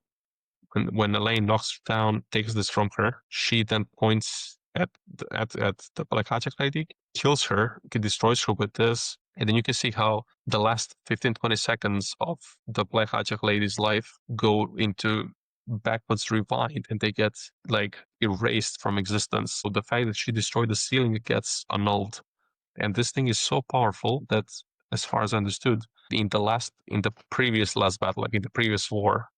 when Elaine knocks her down, takes this from her, she then points at the Black Hajek lady, kills her, destroys her with this, and then you can see how the last 15-20 seconds of the Black Hajek lady's life go into backwards rewind, and they get like erased from existence. So the fact that she destroyed the ceiling gets annulled. And this thing is so powerful that, as far as I understood, in the previous last battle, like in the previous war,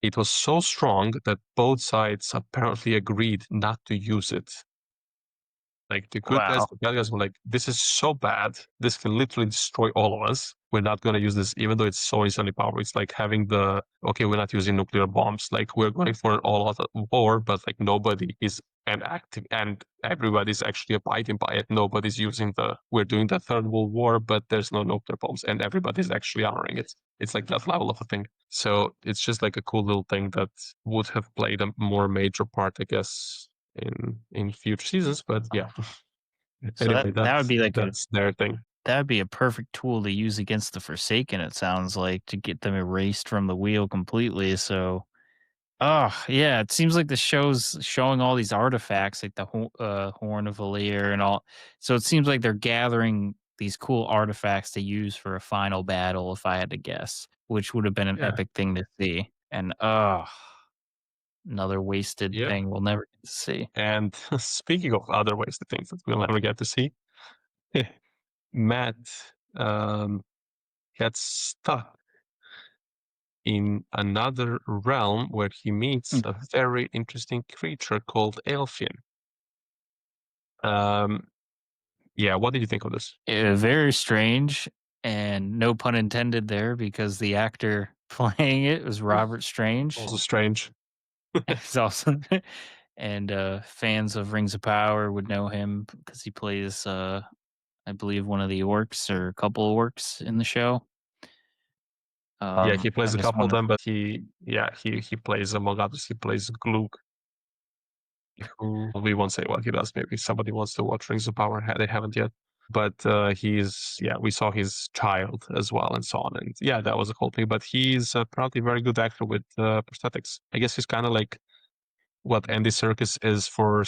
it was so strong that both sides apparently agreed not to use it. Like the good guys, Wow. the bad guys were like, this is so bad. This can literally destroy all of us. We're not going to use this, even though it's so insanely powerful. It's like having okay, we're not using nuclear bombs. Like we're going for an all-out war, but like nobody is active and everybody's actually abiding by it. Nobody's using we're doing the Third World War, but there's no nuclear bombs and everybody's actually honoring it. It's like that level of a thing. So it's just like a cool little thing that would have played a more major part, I guess, in future seasons, but yeah. So Anyway, that would be like that's their thing. that would be a perfect tool to use against the Forsaken, it sounds like, to get them erased from the wheel completely. So, oh, yeah, it seems like the show's showing all these artifacts, like the Horn of Valir and all. So it seems like they're gathering these cool artifacts to use for a final battle, if I had to guess, which would have been an epic thing to see. And, another wasted thing we'll never get to see. And speaking of other wasted things that we'll never get to see, Matt gets stuck in another realm where he meets a very interesting creature called Elfian. Yeah, what did you think of this? Very strange, and no pun intended there, because the actor playing it was Robert Strange. Also strange. It's also, and fans of Rings of Power would know him because he plays, I believe, one of the orcs or a couple of orcs in the show. Yeah, he plays I a guess couple of them, but he plays, among others, he plays Glook, who we won't say what he does. Maybe somebody wants to watch Rings of Power. They haven't yet. But we saw his child as well and so on. And yeah, that was a whole thing. But he's apparently a very good actor with prosthetics. I guess he's kind of like what Andy Serkis is for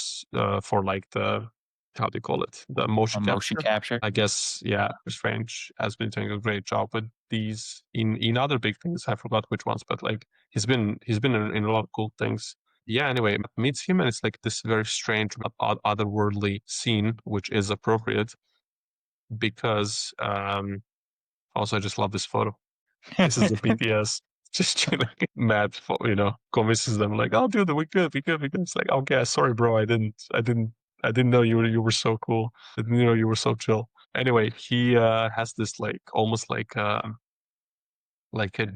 like how do you call it? The motion capture. I guess, yeah, Strange has been doing a great job with these in other big things. I forgot which ones, but like he's been in a lot of cool things. Yeah, anyway, meets him and it's like this very strange, otherworldly scene, which is appropriate because also I just love this photo. This is the BTS just like mad, convinces them like, "Oh, dude, we good. It's like, okay, sorry, bro, I didn't know you were so cool. I didn't know you were so chill. Anyway, he has this like almost like a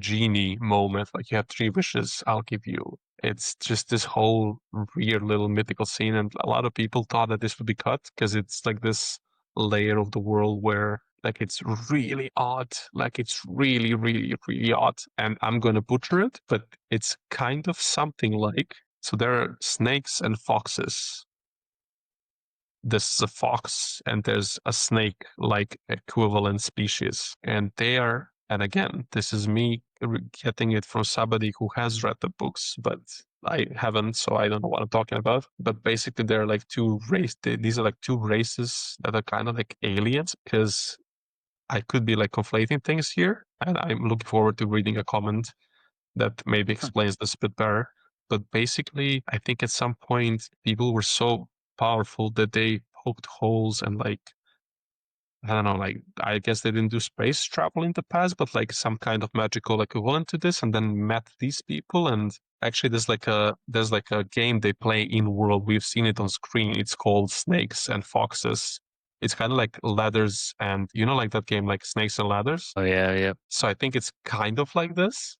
genie moment. Like you have 3 wishes, I'll give you. It's just this whole weird little mythical scene, and a lot of people thought that this would be cut because it's like this layer of the world where like it's really odd, like it's really, really, really odd. And I'm gonna butcher it, but it's kind of something like, so there are snakes and foxes. This is a fox and there's a snake like equivalent species, and they are, and again, this is me getting it from somebody who has read the books, but I haven't, so I don't know what I'm talking about. But basically they're like these are like 2 races that are kind of like aliens, because I could be like conflating things here, and I'm looking forward to reading a comment that maybe explains this a bit better. But basically, I think at some point people were so powerful that they poked holes and like, I don't know, like I guess they didn't do space travel in the past, but like some kind of magical equivalent to this, and then met these people. And actually there's like a game they play in world. We've seen it on screen. It's called Snakes and Foxes. It's kind of like ladders, and like that game, like Snakes and Ladders. Oh yeah, yeah. So I think it's kind of like this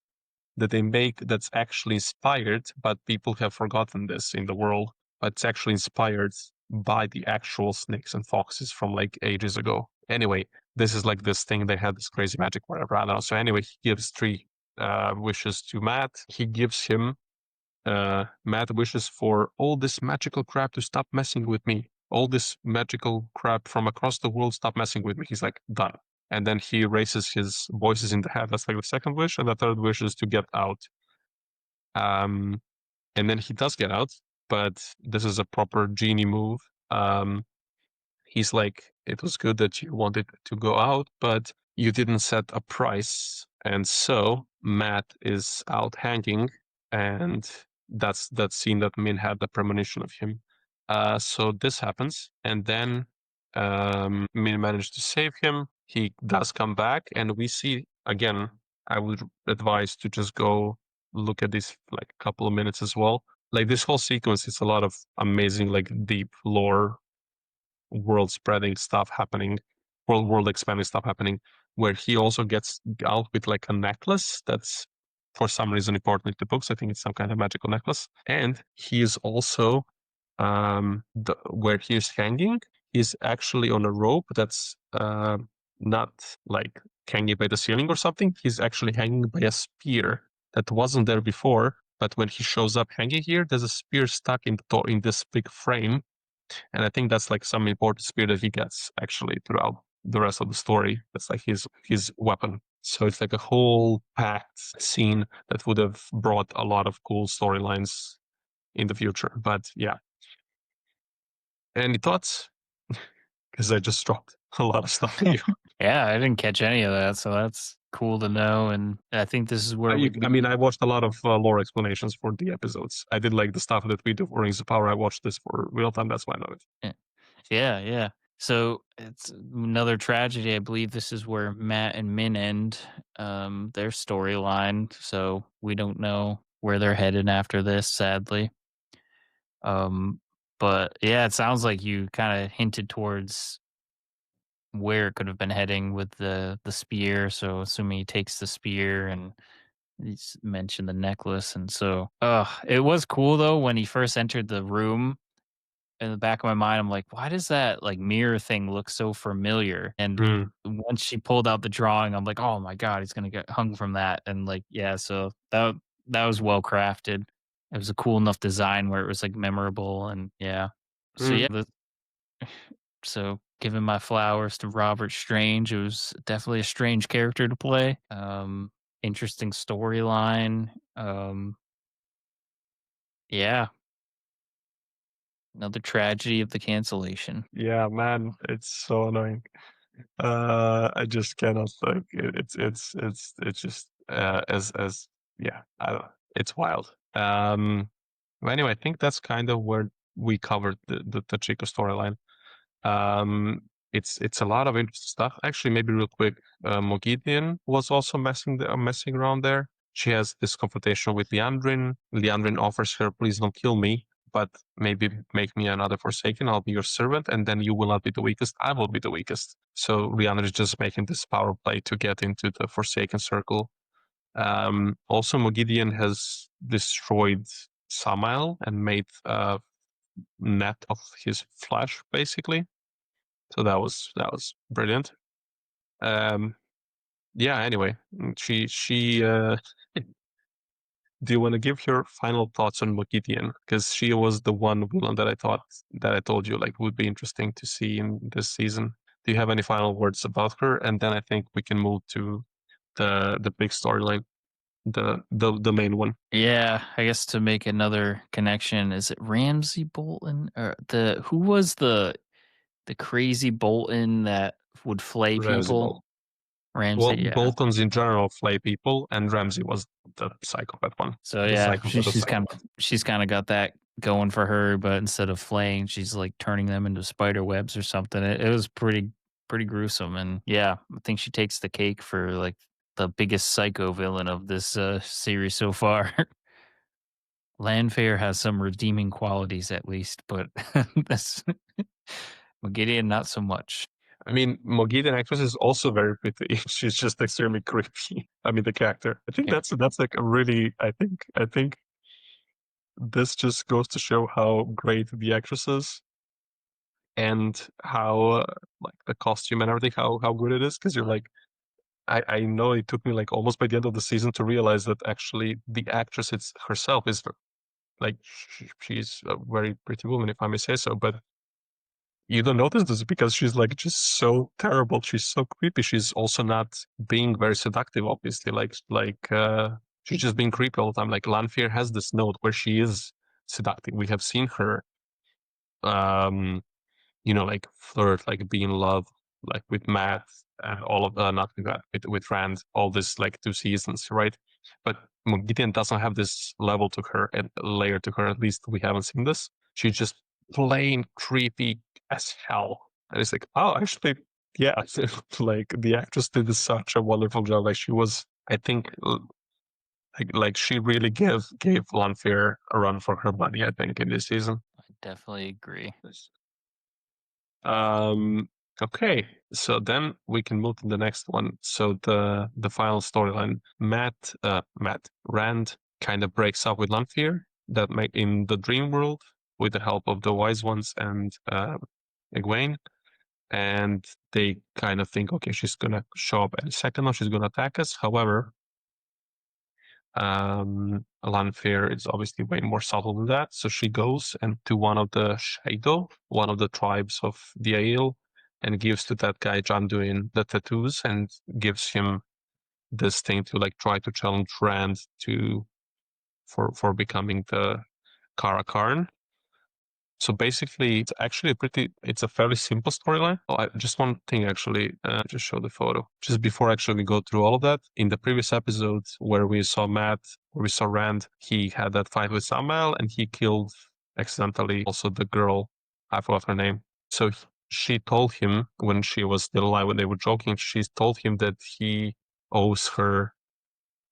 that they make, that's actually inspired, but people have forgotten this in the world. But it's actually inspired by the actual snakes and foxes from like ages ago. Anyway, this is like this thing, they had this crazy magic, whatever, I don't know. So anyway, he gives 3 wishes to Matt. He gives him Matt wishes for all this magical crap to stop messing with me. All this magical crap from across the world, stop messing with me. He's like, done. And then he raises his voices in the head. That's like the second wish. And the third wish is to get out. And then he does get out, but this is a proper genie move. He's like, it was good that you wanted to go out, but you didn't set a price. And so Matt is out hanging, and that's that scene that Min had the premonition of him. So this happens, and then Min managed to save him. he does come back, and we see again. I would advise to just go look at this like a couple of minutes as well. Like this whole sequence is a lot of amazing, like deep lore, world spreading stuff happening, world expanding stuff happening, where he also gets out with like a necklace that's for some reason important in the books. I think it's some kind of magical necklace. And he is also where he is hanging is actually on a rope that's not like hanging by the ceiling or something. He's actually hanging by a spear that wasn't there before. But when he shows up hanging here, there's a spear stuck in this big frame. And I think that's like some important spear that he gets actually throughout the rest of the story. That's like his weapon. So it's like a whole packed scene that would have brought a lot of cool storylines in the future. But yeah. Any thoughts? Because I just dropped a lot of stuff on you. Yeah, I didn't catch any of that, so that's cool to know. And I think this is where I watched a lot of lore explanations for the episodes. I did like the stuff that we do for Rings of Power. I watched this for real time. That's why I know it. Yeah. So it's another tragedy. I believe this is where Matt and Min end their storyline. So we don't know where they're headed after this, sadly. But yeah, it sounds like you kind of hinted towards where it could have been heading with the spear. So assuming he takes the spear, and he's mentioned the necklace, and so it was cool though when he first entered the room. In the back of my mind, I'm like, why does that like mirror thing look so familiar? And once she pulled out the drawing, I'm like, oh my god, he's gonna get hung from that. And like, yeah, so that was well crafted. It was a cool enough design where it was like memorable, and yeah. So yeah, so giving my flowers to Robert Strange. It was definitely a strange character to play. Interesting storyline. Yeah. Another tragedy of the cancellation. Yeah, man, it's so annoying. I just cannot like it's just as yeah, I don't know. It's wild. But anyway, I think that's kind of where we covered the Chico storyline. It's a lot of interesting stuff. Actually, maybe real quick, Moghedion was also messing around there. She has this confrontation with Liandrin. Liandrin offers her, "Please don't kill me, but maybe make me another Forsaken. I'll be your servant, and then you will not be the weakest. I will be the weakest." So Liandrin is just making this power play to get into the Forsaken circle. Also, Moghedion has destroyed Samael and made a net of his flesh, basically. So that was brilliant. Yeah. Anyway, she. Do you want to give your final thoughts on Moghedion? Because she was the one villain that I told you like would be interesting to see in this season. Do you have any final words about her? And then I think we can move to the big storyline, the main one. Yeah, I guess to make another connection, is it Ramsay Bolton or who was the crazy Bolton that would flay Ramsay people? Bolton. Ramsay, Well, yeah. Boltons in general flay people, and Ramsay was the psychopath one. So yeah, she's kind of got that going for her, but instead of flaying, she's like turning them into spider webs or something. It was pretty gruesome, and yeah, I think she takes the cake for like the biggest psycho villain of this series so far. Lanfear has some redeeming qualities at least, but that's Moghedion not so much. I mean, Moghedion actress is also very pretty. She's just extremely creepy. I mean, the character. I think that's like a really. I think this just goes to show how great the actress is, and how like the costume and everything, how good it is. Because you're like, I know it took me like almost by the end of the season to realize that actually the actress herself is like she's a very pretty woman, if I may say so, but. You don't notice this because she's like just so terrible. She's so creepy. She's also not being very seductive, obviously. She's just being creepy all the time. Like Lanfear has this note where she is seductive. We have seen her, like flirt, like be in love, like with Matt and all of not with that, with Rand, all this like 2 seasons, right? But Moghedion doesn't have this level to her and layer to her. At least we haven't seen this. She's just plain creepy as hell. And it's like, oh, actually, yeah, like the actress did such a wonderful job. Like she was, I think, like she really gave Lanfear a run for her money. I think in this season. I definitely agree. Um. Okay, so then we can move to the next one. So the final storyline, Rand kind of breaks up with Lanfear that make in the dream world with the help of the wise ones and Egwene, and they kind of think, okay, she's gonna show up any second now, she's gonna attack us. However, Lanfear is obviously way more subtle than that, so she goes and to one of the Shadow, one of the tribes of the Aiel, and gives to that guy Janduin the tattoos and gives him this thing to like try to challenge Rand to for becoming the Kara Karn. So basically, it's a fairly simple storyline. Just one thing actually, just show the photo. Just before actually we go through all of that, in the previous episode where we saw Rand, he had that fight with Samael and he killed accidentally also the girl, I forgot her name. So she told him when she was still alive, when they were joking, she told him that he owes her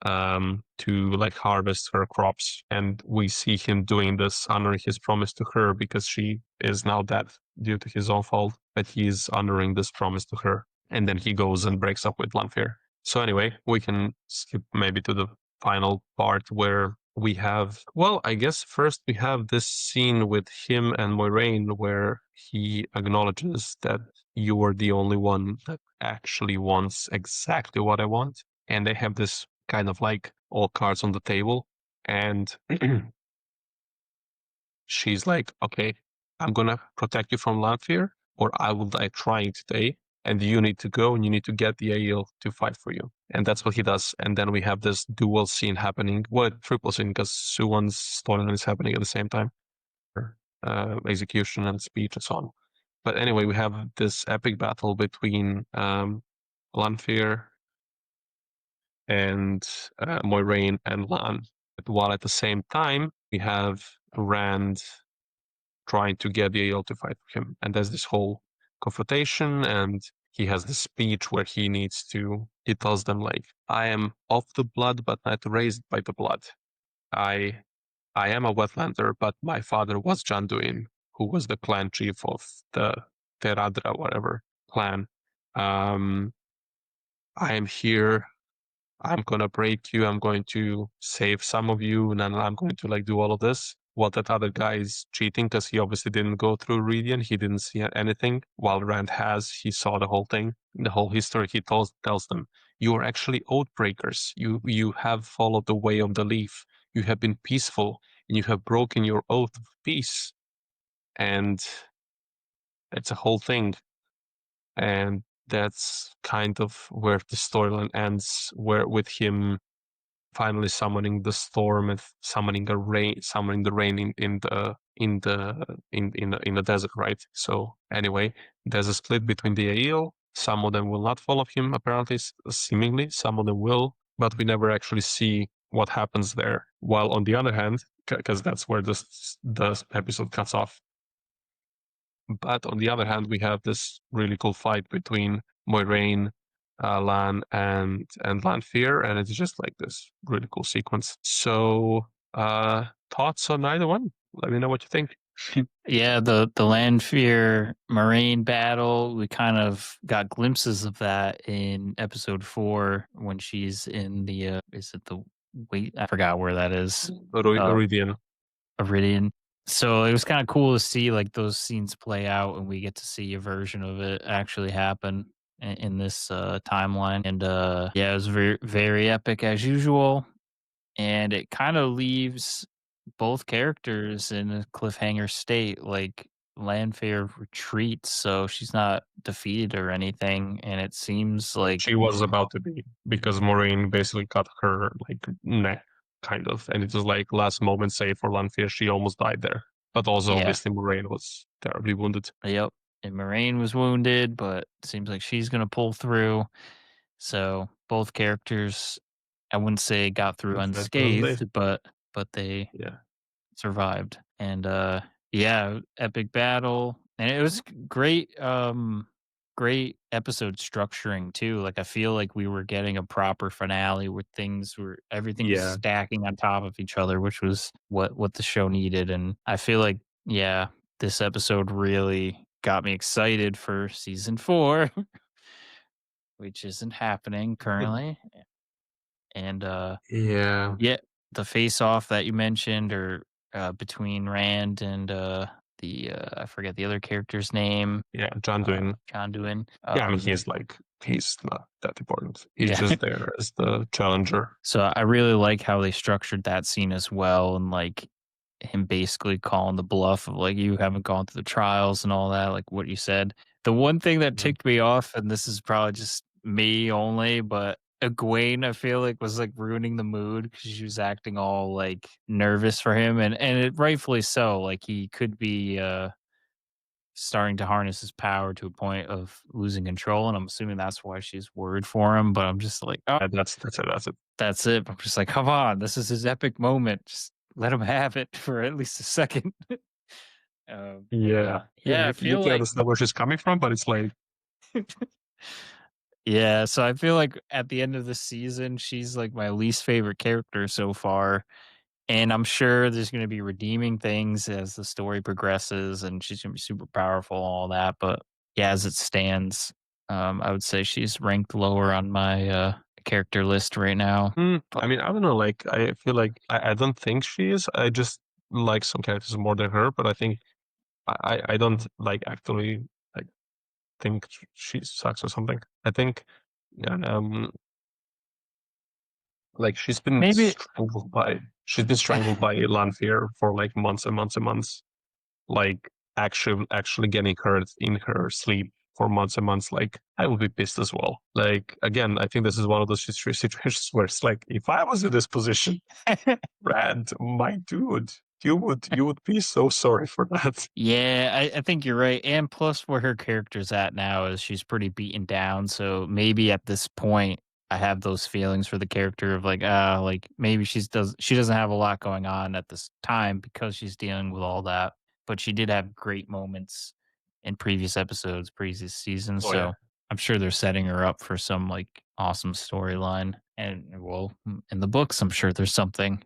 to like harvest her crops, and we see him doing this, honoring his promise to her because she is now dead due to his own fault, but he's honoring this promise to her, and then he goes and breaks up with Lanfear. So anyway, we can skip maybe to the final part where we have, well, I guess first we have this scene with him and Moiraine where he acknowledges that you are the only one that actually wants exactly what I want, and they have this kind of like all cards on the table, and she's like, okay, I'm gonna protect you from Lanfear, or I will die trying today, and you need to go and you need to get the Aiel to fight for you. And that's what he does. And then we have this dual scene happening, well, triple scene, because Suwon's storyline is happening at the same time. Execution and speech and so on. But anyway, we have this epic battle between Lanfear and Moiraine and Lan. While at the same time, we have Rand trying to get the Aiel to fight for him. And there's this whole confrontation, and he has this speech where he tells them, like, I am of the blood, but not raised by the blood. I am a wetlander, but my father was Janduin, who was the clan chief of the Teradra, whatever clan. I am here. I'm gonna break you. I'm going to save some of you, and then I'm going to like do all of this. While that other guy is cheating because he obviously didn't go through Redian. He didn't see anything. While Rand has, he saw the whole thing, the whole history. He tells them, "You are actually oath breakers. You have followed the way of the leaf. You have been peaceful, and you have broken your oath of peace." And it's a whole thing. And that's kind of where the storyline ends, where with him finally summoning the storm and summoning the rain in the desert, right? So anyway, there's a split between the Aiel. Some of them will not follow him, apparently, seemingly. Some of them will, but we never actually see what happens there. While on the other hand, because that's where the episode cuts off. But on the other hand, we have this really cool fight between Moiraine, Lan, and Lanfear, and it's just like this really cool sequence. So, thoughts on either one? Let me know what you think. Yeah, the Lanfear Moiraine battle, we kind of got glimpses of that in episode 4 when she's in the is it the wait? I forgot where that is. Iridian. Iridian. So it was kind of cool to see like those scenes play out, and we get to see a version of it actually happen in this timeline. And yeah, it was very very epic as usual, and it kind of leaves both characters in a cliffhanger state. Like Lanfear retreats, so she's not defeated or anything, and it seems like she was about to be, because Moiraine basically cut her like neck, kind of, and it was like last moment save for Lanfear. She almost died there, but also obviously Moiraine was terribly wounded. Yep, and Moiraine was wounded, but it seems like she's gonna pull through. So both characters, I wouldn't say got through unscathed, but they survived. And yeah, epic battle, and it was great great episode structuring too. Like I feel like we were getting a proper finale where everything was Yeah. stacking on top of each other, which was what the show needed. And I feel like, yeah, this episode really got me excited for season 4, which isn't happening currently. And Yeah. yeah, the face off that you mentioned, or between Rand and the I forget the other character's name. Yeah, John Dwayne. John Doohan. Yeah, I mean, he's not that important. He's Yeah. just there as the challenger. So I really like how they structured that scene as well, and like him basically calling the bluff of like, you haven't gone through the trials and all that, like what you said. The one thing that ticked me off, and this is probably just me only, but Egwene, I feel like, was like ruining the mood because she was acting all like nervous for him, and it rightfully so. Like he could be starting to harness his power to a point of losing control, and I'm assuming that's why she's worried for him. But I'm just like, oh, That's it. that's it. I'm just like, come on, this is his epic moment. Just let him have it for at least a second. Yeah. I You feel can like understand where she's coming from, but it's like, yeah, so I feel like at the end of the season, she's like my least favorite character so far. And I'm sure there's going to be redeeming things as the story progresses, and she's going to be super powerful and all that. But yeah, as it stands, I would say she's ranked lower on my character list right now. I mean, I don't know. Like, I feel like I don't think she is. I just like some characters more than her, but I think I don't like actually like think she sucks or something. I think, like she's been Maybe strangled by Lanfear for like months and months and months. Like actually getting hurt in her sleep for months and months. Like I would be pissed as well. Like again, I think this is one of those situations where it's like, if I was in this position, Rand, my dude, you would be so sorry for that. Yeah, I think you're right. And plus, where her character's at now is she's pretty beaten down. So maybe at this point, I have those feelings for the character of like maybe she doesn't have a lot going on at this time because she's dealing with all that. But she did have great moments in previous episodes, previous seasons. Oh, So yeah. I'm sure they're setting her up for some like awesome storyline. And well, in the books, I'm sure there's something.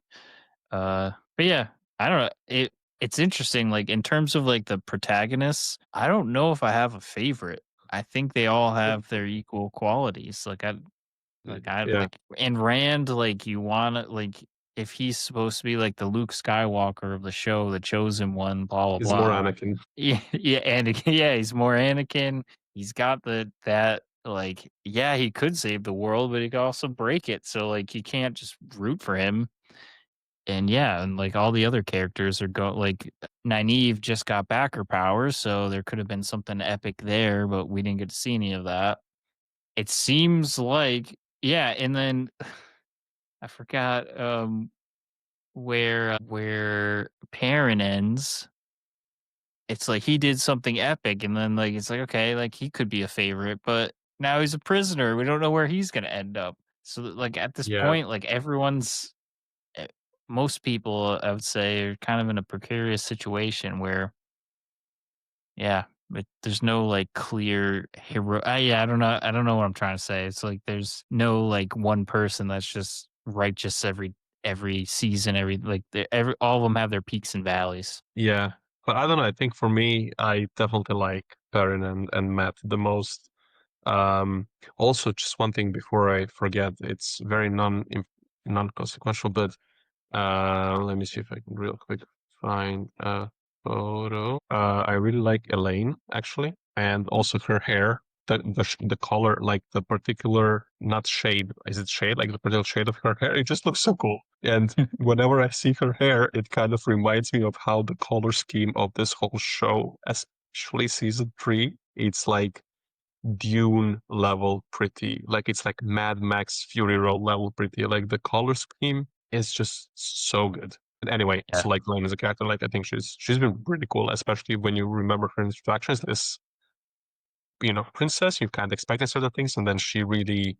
But yeah, I don't know. It's interesting, like, in terms of, like, the protagonists, I don't know if I have a favorite. I think they all have their equal qualities. I Yeah, like and Rand, like, you wanna like, if he's supposed to be, like, the Luke Skywalker of the show, the chosen one, blah, blah, he's more blah. Anakin. Yeah, yeah, Anakin, yeah, he's more Anakin. He's got that, like, yeah, he could save the world, but he could also break it, so, like, you can't just root for him. And yeah, and like all the other characters are like Nynaeve just got back her powers, so there could have been something epic there, but we didn't get to see any of that. It seems like yeah, and then I forgot where Perrin ends. It's like he did something epic, and then like it's like okay, like he could be a favorite, but now he's a prisoner. We don't know where he's gonna end up. So like at this Yeah, point, like everyone's eh, most people, I would say, are kind of in a precarious situation where, yeah, but there's no like clear hero. Yeah, I don't know what I'm trying to say. It's like there's no like one person that's just righteous every season. Every all of them have their peaks and valleys. yeah. But I don't know. I think for me, I definitely like Perrin and Matt the most. Also, just one thing before I forget, it's very non-consequential, but let me see if I can real quick find a photo. I really like Elaine actually, and also her hair. The color, like the particular, not shade, is it shade? Like the particular shade of her hair, it just looks so cool. And whenever I see her hair, it kind of reminds me of how the color scheme of this whole show, especially season 3, it's like Dune level pretty. Like it's like Mad Max Fury Road level pretty. Like the color scheme is just so good. And anyway, Yeah. so like Lane as a character, like I think she's been pretty cool, especially when you remember her introductions. This, princess, you can't expect certain things, and then she really,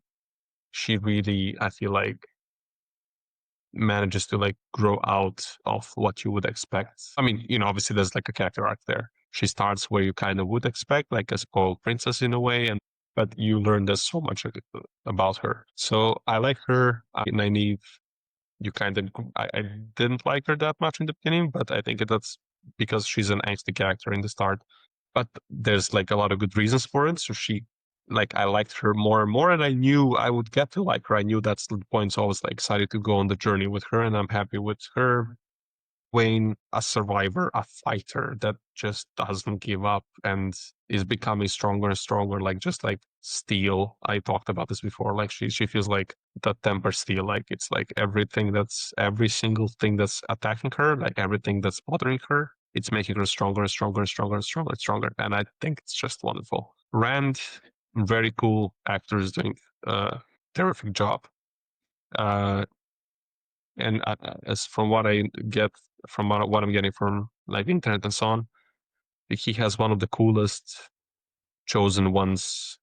I feel like manages to like grow out of what you would expect. I mean, obviously there's like a character arc there, she starts where you kind of would expect, like a spoiled princess in a way, but you learn there's so much about her. So I like her. Nynaeve, I didn't like her that much in the beginning, but I think that's because she's an angsty character in the start. But there's like a lot of good reasons for it. So I liked her more and more, and I knew I would get to like her. I knew that's the point, so I was like excited to go on the journey with her, and I'm happy with her. Wayne, a survivor, a fighter that just doesn't give up and is becoming stronger and stronger, like just like steel. I talked about this before. Like she feels like the temper steel. Like it's like every single thing that's attacking her, like everything that's bothering her, it's making her stronger and stronger and stronger and stronger and stronger. And I think it's just wonderful. Rand, very cool actors doing a terrific job. And as from what I get from what I'm getting from like internet and so on, he has one of the coolest chosen ones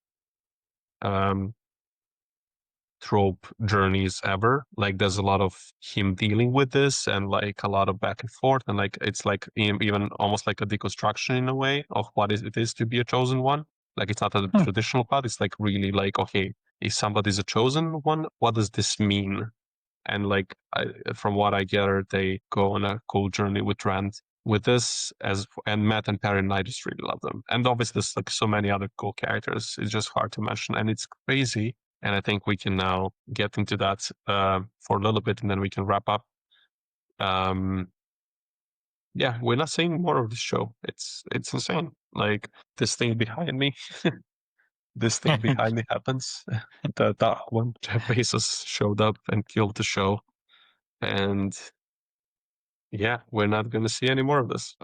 trope journeys ever. Like there's a lot of him dealing with this and like a lot of back and forth, and like it's like even almost like a deconstruction in a way of what it is to be a chosen one. Like it's not a traditional path. It's like really like, okay, if somebody's a chosen one, what does this mean? And like from what I gather, they go on a cool journey with Rand with this, and Matt and Perry and I just really love them. And obviously there's like so many other cool characters. It's just hard to mention, and it's crazy. And I think we can now get into that for a little bit, and then we can wrap up. Yeah, we're not saying more of this show. It's insane. Like this thing behind me. This thing behind me happens. That when Jeff Bezos showed up and killed the show. And yeah, we're not going to see any more of this.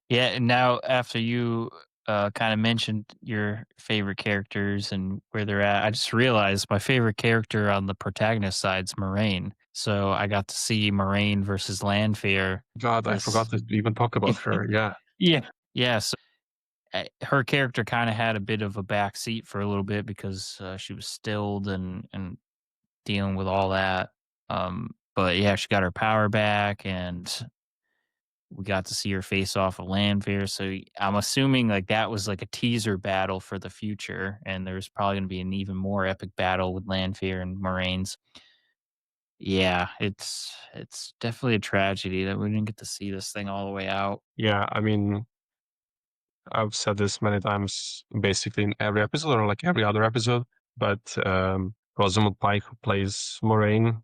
Yeah, and now after you kind of mentioned your favorite characters and where they're at, I just realized my favorite character on the protagonist side is Moiraine. So I got to see Moiraine versus Lanfear. God, I forgot to even talk about her. Yeah. Yeah. So her character kind of had a bit of a backseat for a little bit because she was stilled and dealing with all that. But yeah, she got her power back, and we got to see her face off of Lanfear. So I'm assuming like that was like a teaser battle for the future, and there's probably going to be an even more epic battle with Lanfear and Moiraine's. Yeah, it's definitely a tragedy that we didn't get to see this thing all the way out. Yeah, I mean, I've said this many times, basically in every episode or like every other episode. But Rosamund Pike, who plays Moiraine,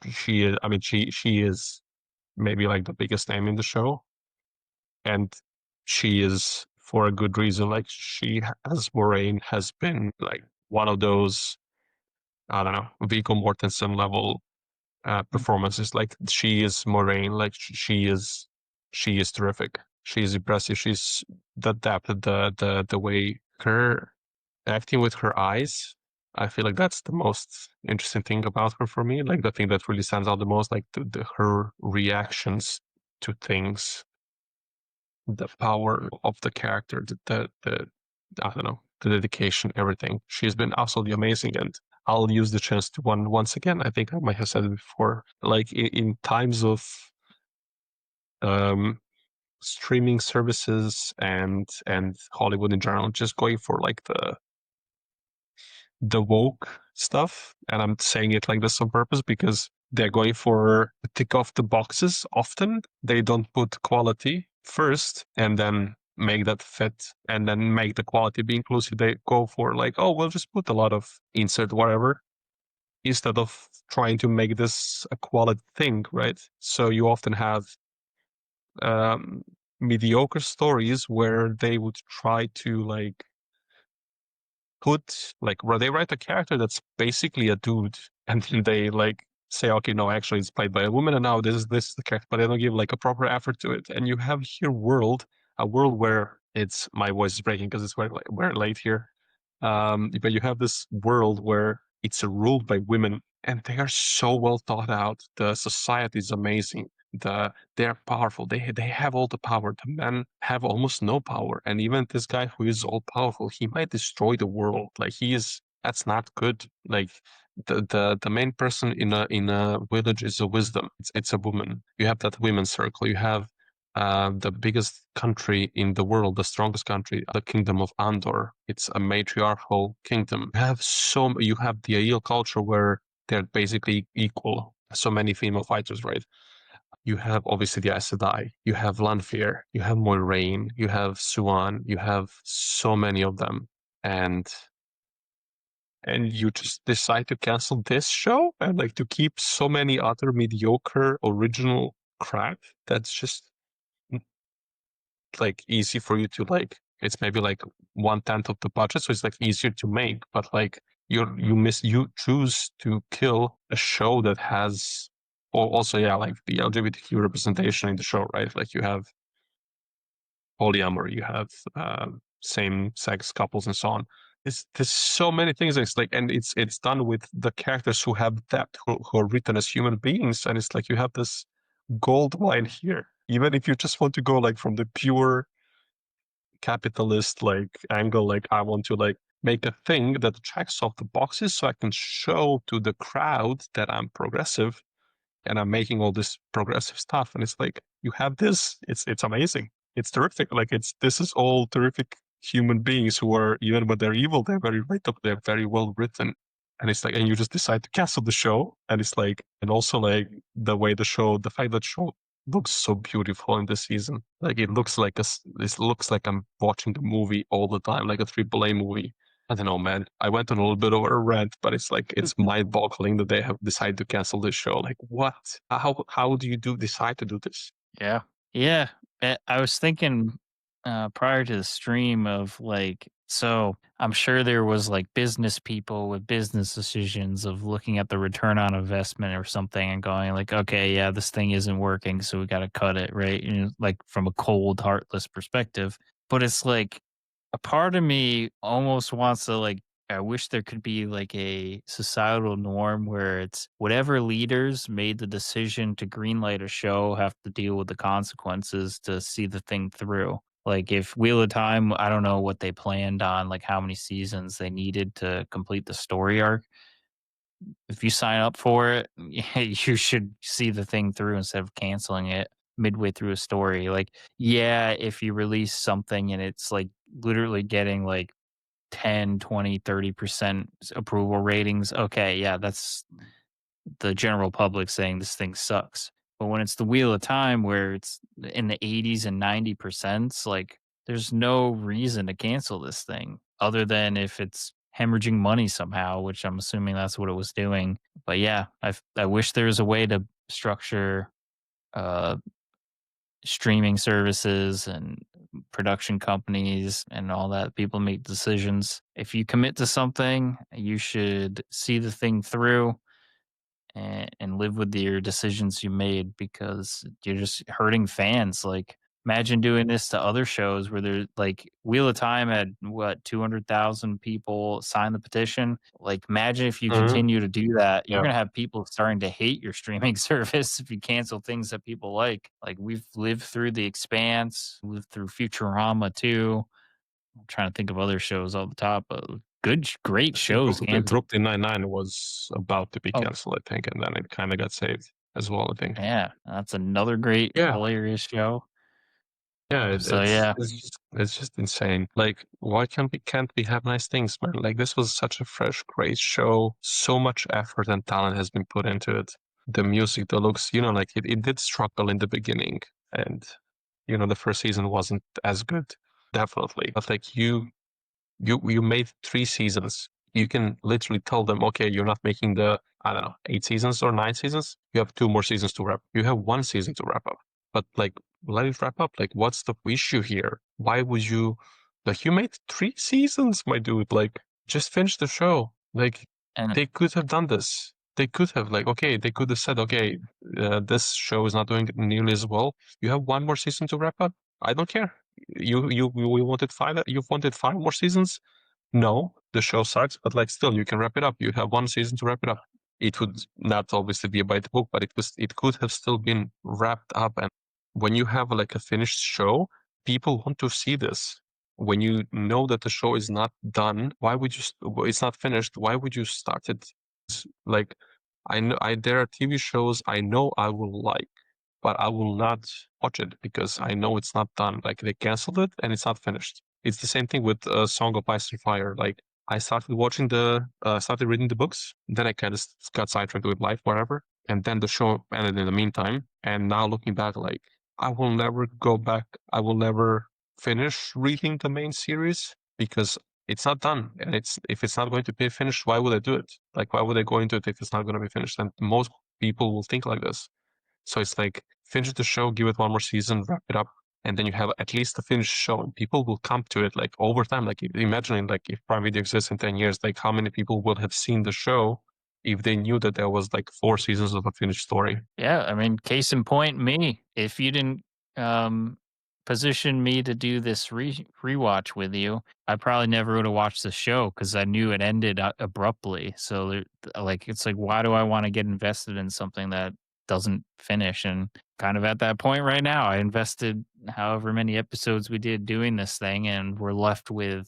she is maybe like the biggest name in the show, and she is for a good reason. Like she, as Moiraine, has been like one of those, I don't know, Viggo Mortensen level performances. Like she is Moiraine. Like she is terrific. She is impressive. She's the depth, the way her acting with her eyes. I feel like that's the most interesting thing about her for me. Like the thing that really stands out the most, like her reactions to things, the power of the character, the I don't know, the dedication, everything. She's been absolutely amazing, and I'll use the chance to once again. I think I might have said it before. Like in times of streaming services and Hollywood in general, just going for like the woke stuff, and I'm saying it like this on purpose because they're going for tick off the boxes often. They don't put quality first and then make that fit and then make the quality be inclusive. They go for like, oh, we'll just put a lot of insert whatever instead of trying to make this a quality thing, right? So you often have mediocre stories where they would try to like where they write a character that's basically a dude, and then they like say, okay, no, actually it's played by a woman, and now this is the character, but they don't give like a proper effort to it. And you have here a world where it's my voice is breaking because it's very late here. But you have this world where it's ruled by women, and they are so well thought out. The society is amazing. They're powerful. They have all the power. The men have almost no power. And even this guy who is all powerful, he might destroy the world. Like that's not good. Like the main person in a village is a wisdom. It's a woman. You have that women's circle. You have the biggest country in the world, the strongest country, the Kingdom of Andor. It's a matriarchal kingdom. You have the Aiel culture where they're basically equal. So many female fighters, right? You have obviously the Aes Sedai, you have Lanfear, you have Moiraine, you have Suan, you have so many of them, and you just decide to cancel this show and like to keep so many other mediocre original crap that's just like easy for you to like. It's maybe like 1/10 of the budget, so it's like easier to make, but like you choose to kill a show that has, or also like the LGBTQ representation in the show, right? Like you have polyamory, you have same-sex couples and so on. There's so many things. It's like, and it's done with the characters who have depth, who are written as human beings, and it's like you have this gold mine here. Even if you just want to go like from the pure capitalist like angle, like I want to like make a thing that checks off the boxes so I can show to the crowd that I'm progressive and I'm making all this progressive stuff. And it's like, you have this, it's amazing. It's terrific. Like this is all terrific human beings who are, even when they're evil, they're very written, they're very well written. And it's like, and you just decide to cancel the show. And it's like, and also like the way the fact that the show looks so beautiful in this season. Like it looks like I'm watching the movie all the time, like a AAA movie. I don't know, man. I went on a little bit of a rant, but it's like it's mind-boggling that they have decided to cancel this show. Like, what? How do you decide to do this? Yeah. Yeah. I was thinking prior to the stream of like, so I'm sure there was like business people with business decisions of looking at the return on investment or something and going like, okay, yeah, this thing isn't working, so we got to cut it, right? You know, like from a cold, heartless perspective. But it's like a part of me almost wants to like, I wish there could be like a societal norm where it's whatever leaders made the decision to greenlight a show have to deal with the consequences to see the thing through. Like if Wheel of Time, I don't know what they planned on, like how many seasons they needed to complete the story arc. If you sign up for it, you should see the thing through instead of canceling it midway through a story. Like, yeah, if you release something and it's like literally getting like 10, 20, 30% approval ratings, okay, yeah, that's the general public saying this thing sucks. But when it's the Wheel of Time where it's in the 80s and 90%, like there's no reason to cancel this thing other than if it's hemorrhaging money somehow, which I'm assuming that's what it was doing. But yeah, I wish there was a way to structure uh, streaming services and production companies and all that. People make decisions. If you commit to something, you should see the thing through and live with your decisions you made, because you're just hurting fans. Like imagine doing this to other shows where there's like Wheel of Time had what 200,000 people sign the petition. Like imagine if you continue to do that, you're gonna have people starting to hate your streaming service if you cancel things that people like. Like we've lived through The Expanse, lived through Futurama too. I'm trying to think of other shows off the top, but great shows canceled. Brooklyn Nine-Nine was about to be canceled, I think, and then it kind of got saved as well, I think. Yeah, that's another great, hilarious show. Yeah, So it's just insane. Like, why can't we have nice things, man? Like, this was such a fresh, great show. So much effort and talent has been put into it. The music, the looks, like it did struggle in the beginning, and the first season wasn't as good, definitely. But like you made 3 seasons. You can literally tell them, okay, you're not making the, I don't know, 8 seasons or 9 seasons. You have 2 more seasons to wrap. You have 1 season to wrap up. But like, let it wrap up. Like, what's the issue here? Why would you, like, you made 3 seasons, my dude. Like, just finish the show. Like, they could have done this. They could have, like, okay, they could have said, okay, this show is not doing nearly as well. You have 1 more season to wrap up. I don't care. You wanted 5. You've wanted 5 more seasons. No, the show sucks, but like still, you can wrap it up. You have 1 season to wrap it up. It would not obviously be by the book, but it could have still been wrapped up. And when you have like a finished show, people want to see this. When you know that the show is not done, why would you? It's not finished. Why would you start it? Like, there are TV shows I know I will like, but I will not watch it because I know it's not done. Like they canceled it and it's not finished. It's the same thing with Song of Ice and Fire. Like I started watching started reading the books, then I kind of got sidetracked with life, whatever, and then the show ended in the meantime. And now looking back, like I will never go back. I will never finish reading the main series because it's not done. And if it's not going to be finished, why would I do it? Like why would I go into it if it's not going to be finished? And most people will think like this. So it's like finish the show, give it one more season, wrap it up, and then you have at least a finished show, and people will come to it like over time. Like imagining like if Prime Video exists in 10 years, like how many people would have seen the show if they knew that there was like 4 seasons of a finished story. Yeah, I mean, case in point, me. If you didn't position me to do this rewatch with you, I probably never would have watched the show because I knew it ended abruptly. So, like, it's like, why do I want to get invested in something that doesn't finish? And kind of at that point right now, I invested however many episodes we did doing this thing, and we're left with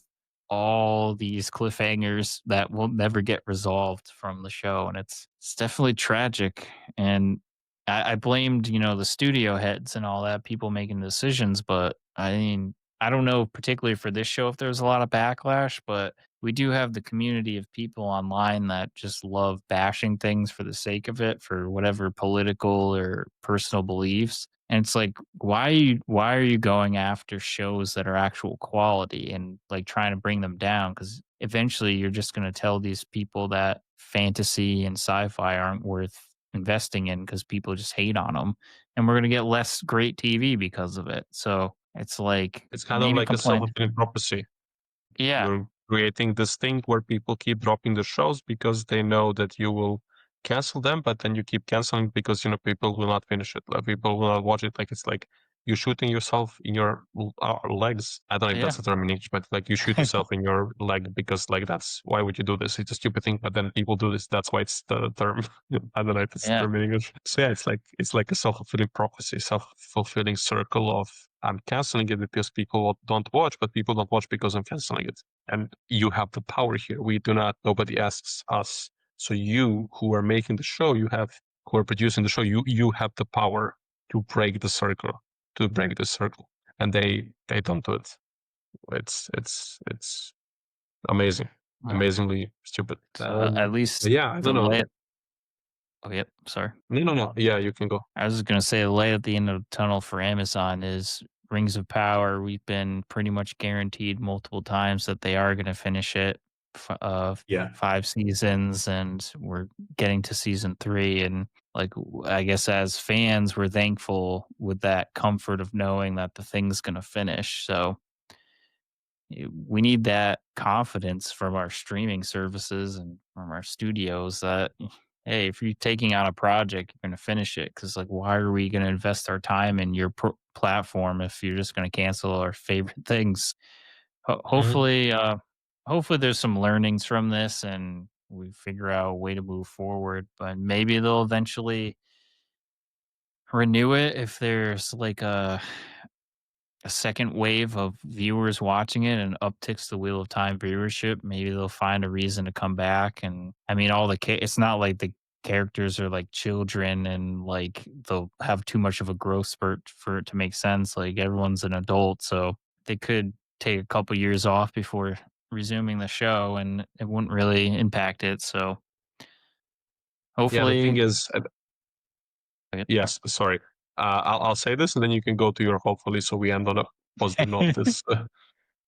all these cliffhangers that will never get resolved from the show, and it's definitely tragic. And I blamed, the studio heads and all that, people making decisions, but I mean, I don't know particularly for this show if there's a lot of backlash, but we do have the community of people online that just love bashing things for the sake of it, for whatever political or personal beliefs. And it's like, why are you going after shows that are actual quality and like trying to bring them down? Because eventually you're just going to tell these people that fantasy and sci-fi aren't worth investing in because people just hate on them, and we're going to get less great TV because of it. So it's like It's kind of maybe like a complain. self-fulfilling prophecy. Yeah, You're creating this thing where people keep dropping the shows because they know that you will cancel them, but then you keep canceling because people will not finish it. Like, people will not watch it. Like it's like you shooting yourself in your legs. I don't know if yeah, that's a term in English, but like you shoot yourself in your leg because like that's why would you do this? It's a stupid thing, but then people do this. That's why it's the term. I don't know if it's the yeah. term in English. So yeah, it's like a self-fulfilling prophecy, self-fulfilling circle of I'm canceling it because people don't watch, but people don't watch because I'm canceling it. And you have the power here. Nobody asks us. So you who are making the show, who are producing the show, you have the power to break the circle, And they don't do it. It's amazing. Well, Amazingly stupid. so at least Yeah, I the don't know. light. Oh, yep. Sorry. No. Yeah, you can go. I was just gonna say the light at the end of the tunnel for Amazon is Rings of Power. We've been pretty much guaranteed multiple times that they are gonna finish it. Yeah. 5 seasons, and we're getting to season 3. And like, I guess as fans, we're thankful with that comfort of knowing that the thing's gonna finish. So we need that confidence from our streaming services and from our studios that hey, if you're taking on a project, you're going to finish it. Because like, why are we going to invest our time in your platform if you're just going to cancel our favorite things? Mhm. Hopefully there's some learnings from this and we figure out a way to move forward. But maybe they'll eventually renew it if there's like a second wave of viewers watching it and upticks the Wheel of Time viewership. Maybe they'll find a reason to come back. And I mean, it's not like the characters are like children and like they'll have too much of a growth spurt for it to make sense. Like everyone's an adult, so they could take a couple years off before resuming the show and it wouldn't really impact it. So Yeah, the thing hopefully, is, yes, sorry. I'll say this and then you can go to your hopefully so we end on a positive note.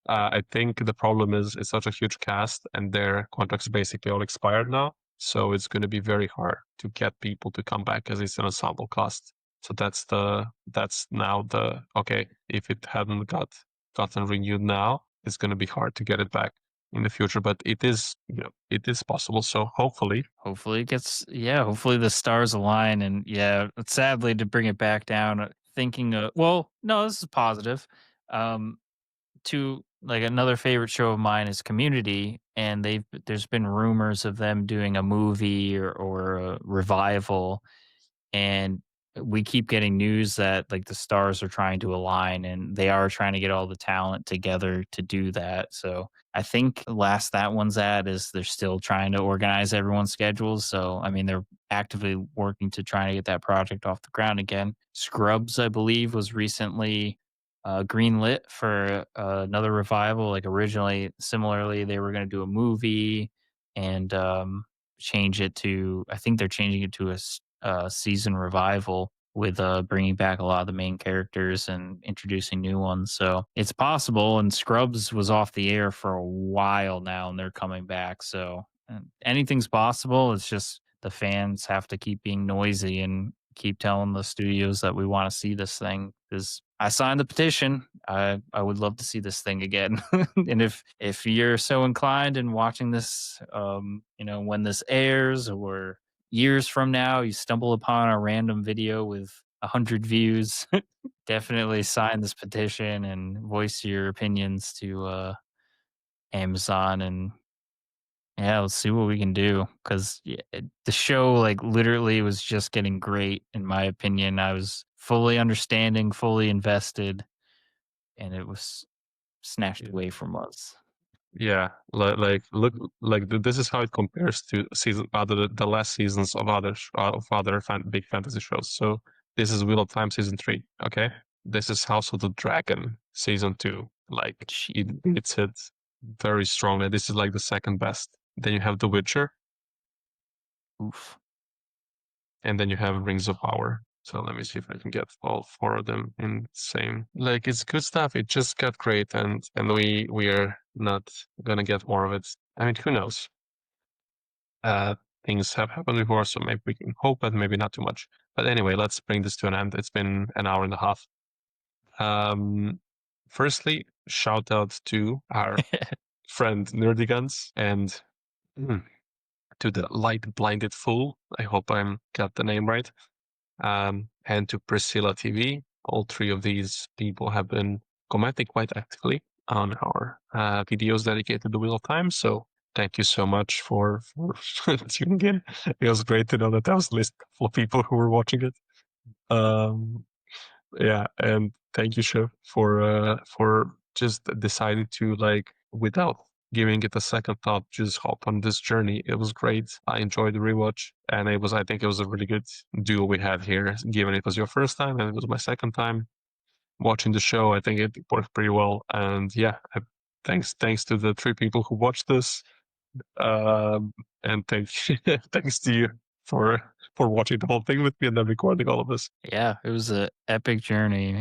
I think the problem is it's such a huge cast and their contracts basically all expired now. So it's going to be very hard to get people to come back as it's an ensemble cast. So that's now okay, if it hadn't gotten renewed now, it's going to be hard to get it back in the future, but it is possible. So hopefully hopefully the stars align. And yeah, sadly to bring it back down, thinking well, no, this is positive. To like another favorite show of mine is Community, and there's been rumors of them doing a movie or a revival. And we keep getting news that like the stars are trying to align and they are trying to get all the talent together to do that. So I think last that one's at is they're still trying to organize everyone's schedules. So I mean they're actively working to try to get that project off the ground again. Scrubs, I believe, was recently greenlit for another revival. Like originally, similarly, they were going to do a movie and change it to. I think they're changing it to a season revival with bringing back a lot of the main characters and introducing new ones. So it's possible. And Scrubs was off the air for a while now, and they're coming back. So anything's possible. It's just the fans have to keep being noisy and keep telling the studios that we want to see this thing because I signed the petition. I would love to see this thing again. And if you're so inclined and watching this, when this airs or years from now, you stumble upon a random video with 100 views, definitely sign this petition and voice your opinions to Amazon and yeah, let's see what we can do because the show, like, literally was just getting great, in my opinion. I was fully understanding, fully invested, and it was snatched away from us. Yeah, look, this is how it compares to the last seasons of other big fantasy shows. So this is Wheel of Time season 3. Okay, this is House of the Dragon season 2. Like it's hit very strongly. This is like the second best. Then you have The Witcher. Oof. And then you have Rings of Power. So let me see if I can get all 4 of them in the same. Like it's good stuff. It just got great, and we are not gonna get more of it. I mean, who knows? Things have happened before, so maybe we can hope, but maybe not too much. But anyway, let's bring this to an end. It's been an hour and a half. Firstly, shout out to our friend Nerdigans and to the Light Blinded Fool. I hope I got the name right. And to Priscilla TV. All 3 of these people have been commenting quite actively on our videos dedicated to Wheel of Time. So thank you so much for tuning in. It was great to know that there was a list full of people who were watching it. Yeah, and thank you, Shiv, for just deciding to, like, without giving it a second thought, just hop on this journey. It was great. I enjoyed the rewatch, and I think it was a really good duo we had here, given it was your first time and it was my second time watching the show. I think it worked pretty well. And yeah, thanks to the 3 people who watched this. And thanks to you for watching the whole thing with me and then recording all of this. Yeah, it was an epic journey.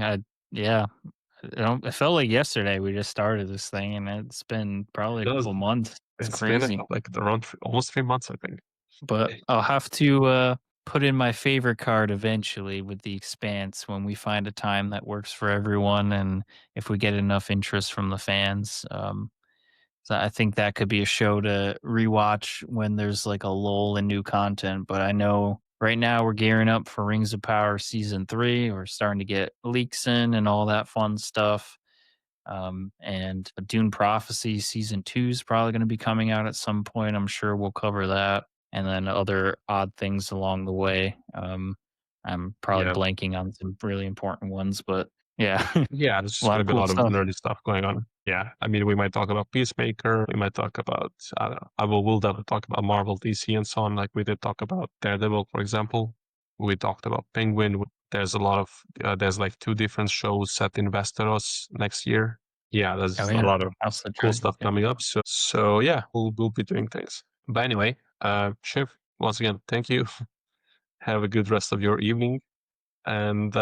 It felt like yesterday we just started this thing, and it's been probably a couple months. It's crazy. Been like around almost 3 months, I think. But I'll have to put in my favorite card eventually with The Expanse when we find a time that works for everyone, and if we get enough interest from the fans. So I think that could be a show to rewatch when there's like a lull in new content. But I know right now we're gearing up for Rings of Power season 3. We're starting to get leaks in and all that fun stuff. And Dune Prophecy season 2 is probably going to be coming out at some point. I'm sure we'll cover that, and then other odd things along the way. I'm probably blanking on some really important ones, but yeah, yeah, there's just a lot of nerdy stuff going on. Yeah, I mean, we might talk about Peacemaker. We might talk about we'll definitely talk about Marvel, DC, and so on. Like we did talk about Daredevil, for example. We talked about Penguin. There's a lot of there's like 2 different shows set in Westeros next year. Yeah, there's a lot of cool stuff coming up. So yeah, we'll be doing things. But anyway, Shiv, once again, thank you. Have a good rest of your evening, and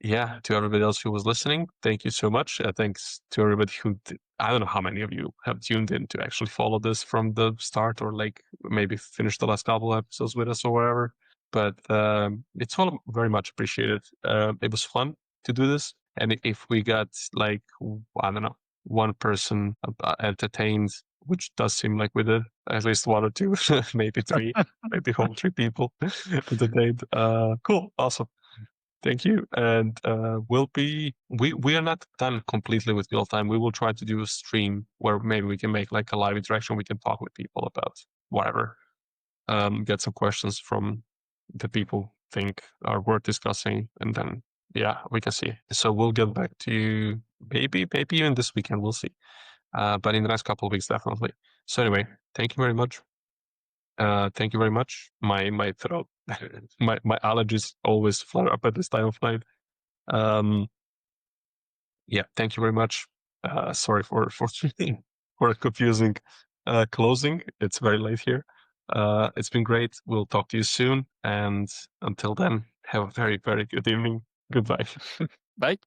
yeah, to everybody else who was listening, thank you so much. Thanks to everybody who I don't know how many of you have tuned in to actually follow this from the start, or like maybe finish the last couple episodes with us or whatever. But it's all very much appreciated. It was fun to do this, and if we got like, I don't know, 1 person entertained, which does seem like we did, at least 1 or 2, maybe 3, maybe whole 3 people entertained. Cool, awesome. Thank you. And we are not done completely with Wheel of Time. We will try to do a stream where maybe we can make like a live interaction. We can talk with people about whatever. Get some questions from the people think are worth discussing, and then we can see. So we'll get back to you maybe even this weekend. We'll see. But in the next couple of weeks, definitely. So anyway, thank you very much. Thank you very much. My throat, my allergies always flare up at this time of night. Thank you very much. Sorry for for a confusing closing. It's very late here. It's been great. We'll talk to you soon, and until then, have a very, very good evening. Goodbye. Bye.